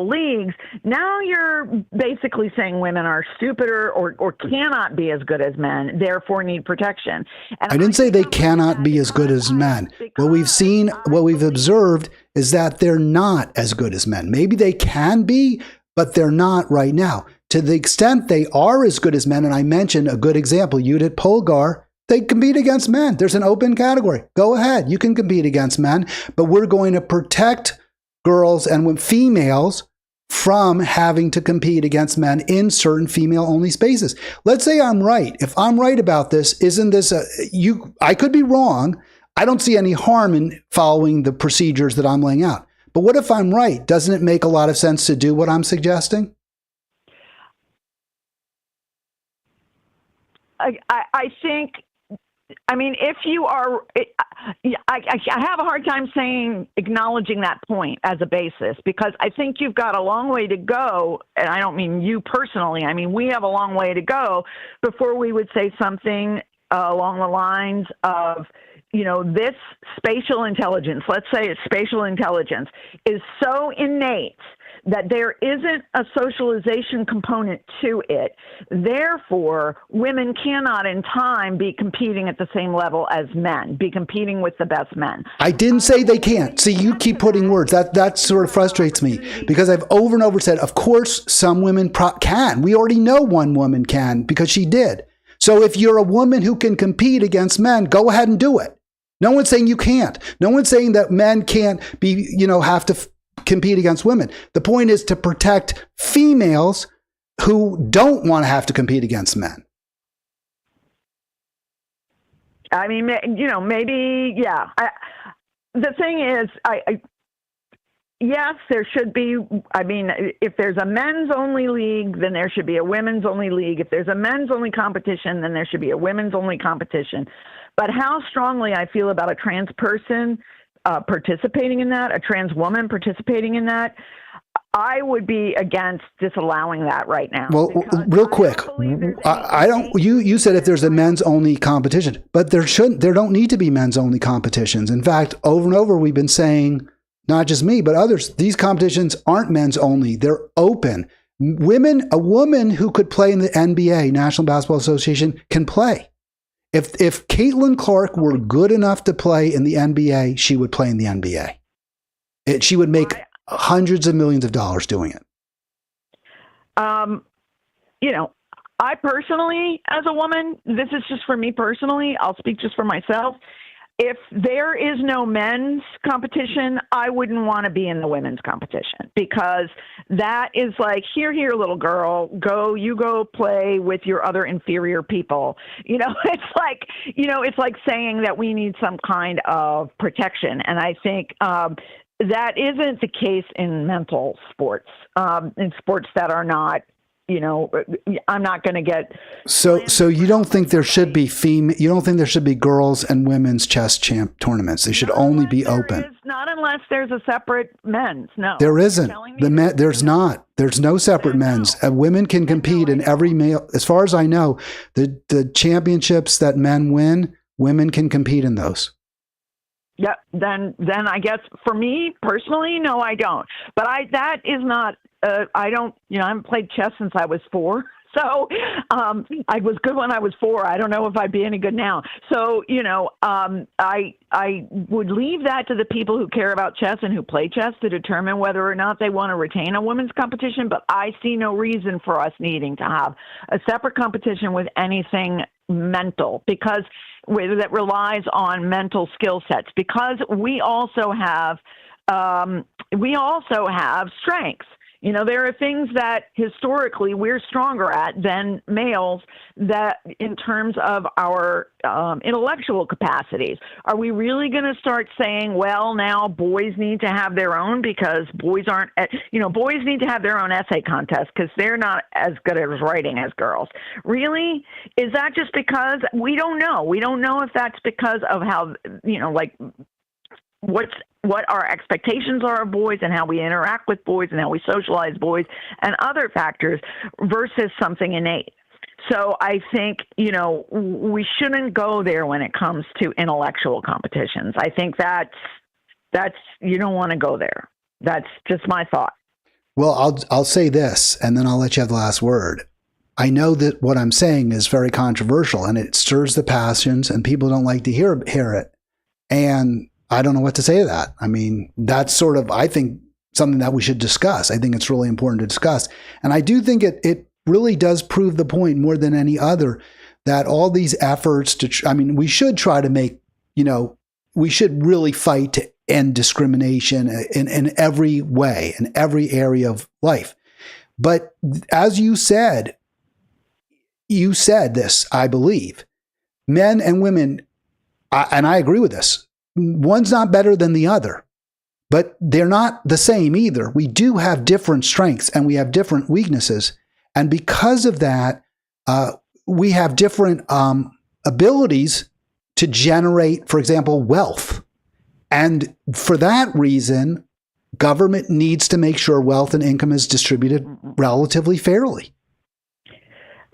[SPEAKER 5] leagues, now you're basically saying women are stupider or cannot be as good as men, therefore need protection. And
[SPEAKER 1] I didn't say they cannot be as good as men. What we've observed is that they're not as good as men. Maybe they can be, but they're not right now. To the extent they are as good as men, and I mentioned a good example, Judith Polgar, they compete against men. There's an open category. Go ahead. You can compete against men, but we're going to protect girls and females from having to compete against men in certain female-only spaces. Let's say I'm right. If I'm right about this, isn't this I could be wrong. I don't see any harm in following the procedures that I'm laying out. But what if I'm right? Doesn't it make a lot of sense to do what I'm suggesting?
[SPEAKER 5] I think, if you are, I have a hard time acknowledging that point as a basis, because I think you've got a long way to go. And I don't mean you personally. We have a long way to go before we would say something along the lines of, this spatial intelligence, let's say it's spatial intelligence, is so innate that there isn't a socialization component to it. Therefore, women cannot in time be competing at the same level as men, be competing with the best men.
[SPEAKER 1] I didn't say they can't. See, you keep putting words. That sort of frustrates me, because I've over and over said, of course, some women can. We already know one woman can because she did. So if you're a woman who can compete against men, go ahead and do it. No one's saying you can't. No one's saying that men can't be, have to compete against women. The point is to protect females who don't want to have to compete against men.
[SPEAKER 5] Maybe, yeah. The thing is, yes, there should be. If there's a men's only league, then there should be a women's only league. If there's a men's only competition, then there should be a women's only competition. But how strongly I feel about a trans person participating in that, a trans woman participating in that, I would be against disallowing that right now.
[SPEAKER 1] Well, real quick, I don't. You said if there's a men's only competition, but there don't need to be men's only competitions. In fact, over and over we've been saying, not just me, but others, these competitions aren't men's only. They're open. A woman who could play in the NBA, National Basketball Association, can play. If Caitlin Clark were good enough to play in the NBA, she would play in the NBA. She would make hundreds of millions of dollars doing it.
[SPEAKER 5] I personally, as a woman, this is just for me personally, I'll speak just for myself. If there is no men's competition, I wouldn't want to be in the women's competition, because that is like, here, little girl, you go play with your other inferior people. It's like saying that we need some kind of protection. And I think that isn't the case in mental sports, in sports that are not, I'm not going to get.
[SPEAKER 1] So you don't think there should be you don't think there should be girls and women's chess tournaments? They should only be open.
[SPEAKER 5] Not unless there's a separate men's. No,
[SPEAKER 1] there isn't. There's not. There's no separate men's. Women can compete in every male. As far as I know, the championships that men win, women can compete in those.
[SPEAKER 5] Yeah. Then I guess for me personally, no, I don't. But that is not. I don't. I haven't played chess since I was 4. So I was good when I was 4. I don't know if I'd be any good now. So, I would leave that to the people who care about chess and who play chess to determine whether or not they want to retain a women's competition. But I see no reason for us needing to have a separate competition with anything mental that relies on mental skill sets, because we also have strengths. There are things that historically we're stronger at than males, that in terms of our intellectual capacities. Are we really going to start saying, well, now boys need to have their own because boys boys need to have their own essay contest because they're not as good at writing as girls? Really? Is that just because? We don't know. We don't know if that's because of how, what our expectations are of boys and how we interact with boys and how we socialize boys and other factors versus something innate. So I think, we shouldn't go there when it comes to intellectual competitions. I think that's you don't want to go there. That's just my thought.
[SPEAKER 1] Well, I'll say this, and then I'll let you have the last word. I know that what I'm saying is very controversial, and it stirs the passions, and people don't like to hear it. And I don't know what to say to that. I mean, that's sort of, I think, something that we should discuss. I think it's really important to discuss. And I do think it really does prove the point more than any other that all these efforts we should try to make, we should really fight to end discrimination in every way, in every area of life. But as you said this, I believe, men and women, and I agree with this, one's not better than the other, but they're not the same either. We do have different strengths and we have different weaknesses. And because of that, we have different abilities to generate, for example, wealth. And for that reason, government needs to make sure wealth and income is distributed relatively fairly.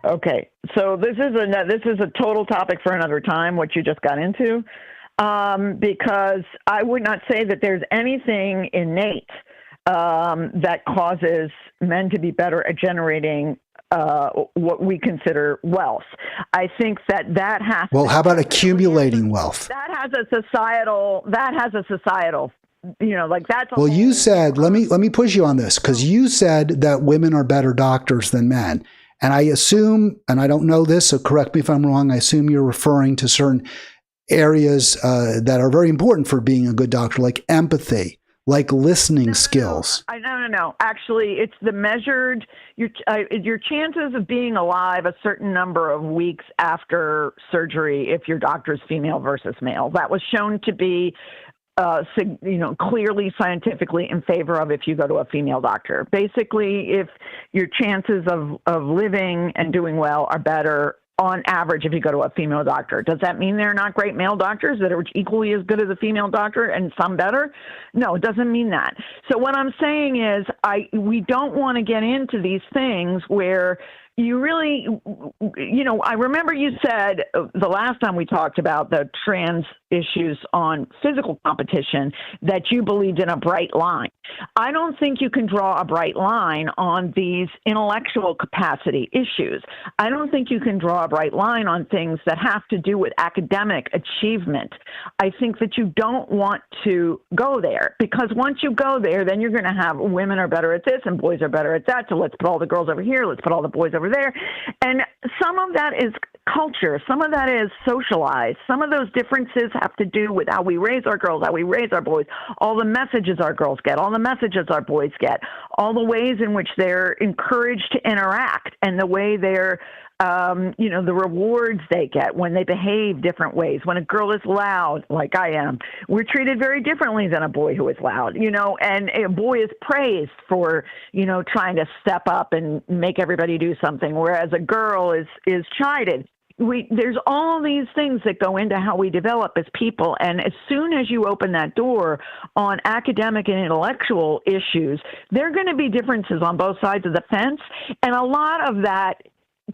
[SPEAKER 5] Okay, so this is a total topic for another time, what you just got into. Because I would not say that there's anything innate that causes men to be better at generating what we consider wealth. I think that has.
[SPEAKER 1] Well, how about accumulating wealth?
[SPEAKER 5] That has a societal. That's.
[SPEAKER 1] Well, you said. Let me push you on this, because you said that women are better doctors than men, and I assume, and I don't know this, so correct me if I'm wrong. I assume you're referring to certain areas that are very important for being a good doctor, like empathy, like listening skills.
[SPEAKER 5] No. Actually, it's the measured, your chances of being alive a certain number of weeks after surgery if your doctor's female versus male. That was shown to be clearly scientifically in favor of if you go to a female doctor. Basically, if your chances of living and doing well are better on average if you go to a female doctor. Does that mean there are not great male doctors that are equally as good as a female doctor and some better? No, it doesn't mean that. So what I'm saying is we don't want to get into these things where you really, I remember you said the last time we talked about the trans issues on physical competition that you believed in a bright line. I don't think you can draw a bright line on these intellectual capacity issues. I don't think you can draw a bright line on things that have to do with academic achievement. I think that you don't want to go there, because once you go there, then you're going to have women are better at this and boys are better at that. So let's put all the girls over here. Let's put all the boys over there. And some of that is culture. Some of that is socialized. Some of those differences have to do with how we raise our girls, how we raise our boys, all the messages our girls get, all the messages our boys get, all the ways in which they're encouraged to interact, and the way they're, the rewards they get when they behave different ways. When a girl is loud, like I am, we're treated very differently than a boy who is loud, and a boy is praised for, trying to step up and make everybody do something, whereas a girl is chided. There's all these things that go into how we develop as people. And as soon as you open that door on academic and intellectual issues, there are going to be differences on both sides of the fence. And a lot of that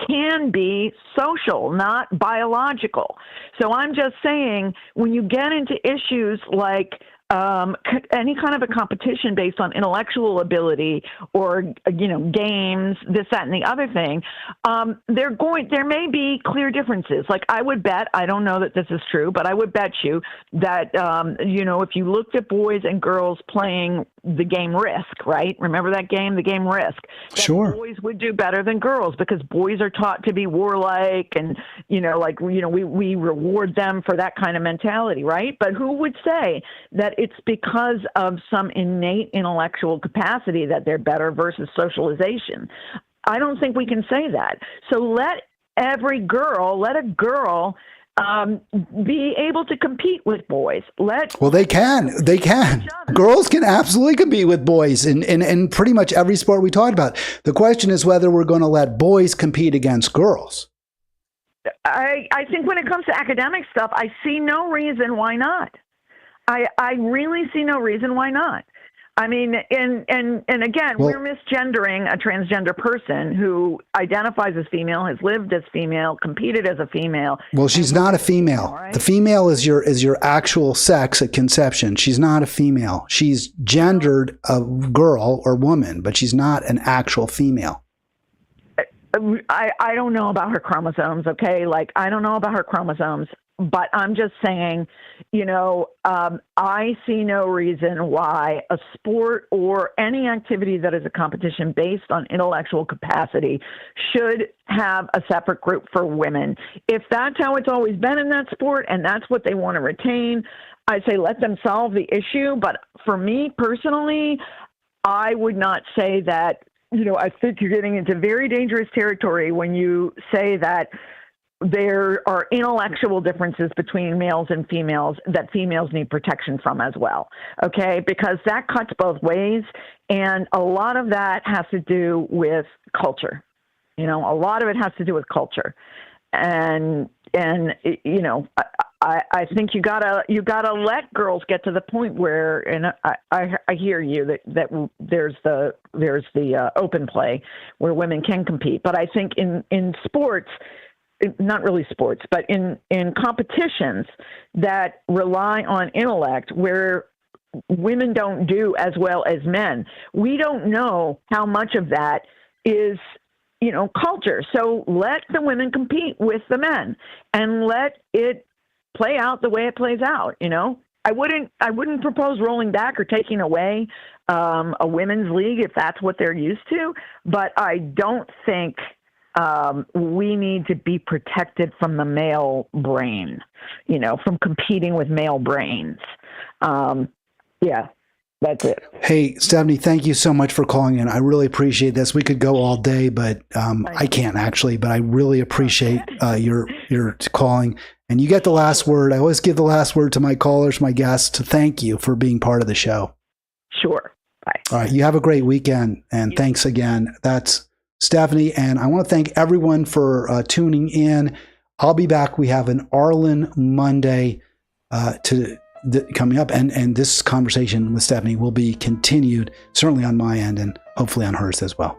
[SPEAKER 5] can be social, not biological. So I'm just saying, when you get into issues like any kind of a competition based on intellectual ability or, games, this, that, and the other thing, there may be clear differences. Like I would bet, I don't know that this is true, but I would bet you that, if you looked at boys and girls playing the game Risk, right? Remember that game, the game Risk?
[SPEAKER 1] Sure.
[SPEAKER 5] Boys would do better than girls because boys are taught to be warlike and, we reward them for that kind of mentality, right? But who would say that it's because of some innate intellectual capacity that they're better versus socialization? I don't think we can say that. So let a girl be able to compete with boys.
[SPEAKER 1] They can. Girls can absolutely compete with boys in pretty much every sport we talked about. The question is whether we're going to let boys compete against girls.
[SPEAKER 5] I think when it comes to academic stuff, I see no reason why not. I really see no reason why not. I mean, and again, we're misgendering a transgender person who identifies as female, has lived as female, competed as a female. Well,
[SPEAKER 1] she's not a female. Right? The female is your actual sex at conception. She's not a female. She's gendered a girl or woman, but she's not an actual female.
[SPEAKER 5] I don't know about her chromosomes, okay? Like, I don't know about her chromosomes, but I'm just saying, I see no reason why a sport or any activity that is a competition based on intellectual capacity should have a separate group for women. If that's how it's always been in that sport and that's what they want to retain, I say let them solve the issue. But for me personally, I would not say that. I think you're getting into very dangerous territory when you say that there are intellectual differences between males and females that females need protection from as well. Okay? Because that cuts both ways. And a lot of that has to do with culture. A lot of it has to do with culture. And I think you gotta let girls get to the point where, and I hear you that there's the open play where women can compete, but I think in sports, not really sports, but in competitions that rely on intellect where women don't do as well as men, we don't know how much of that is culture. So let the women compete with the men and let it play out the way it plays out. I wouldn't propose rolling back or taking away a women's league if that's what they're used to, but I don't think we need to be protected from the male brain, from competing with male brains. Yeah. That's it.
[SPEAKER 1] Hey, Stephanie, thank you so much for calling in. I really appreciate this. We could go all day, but I can't actually, but I really appreciate your calling. And you get the last word. I always give the last word to my callers, my guests, to thank you for being part of the show.
[SPEAKER 5] Sure. Bye.
[SPEAKER 1] All right. You have a great weekend. And thanks again. That's Stephanie. And I want to thank everyone for tuning in. I'll be back. We have an Arlen Monday coming up, and this conversation with Stephanie will be continued, certainly on my end and hopefully on hers as well.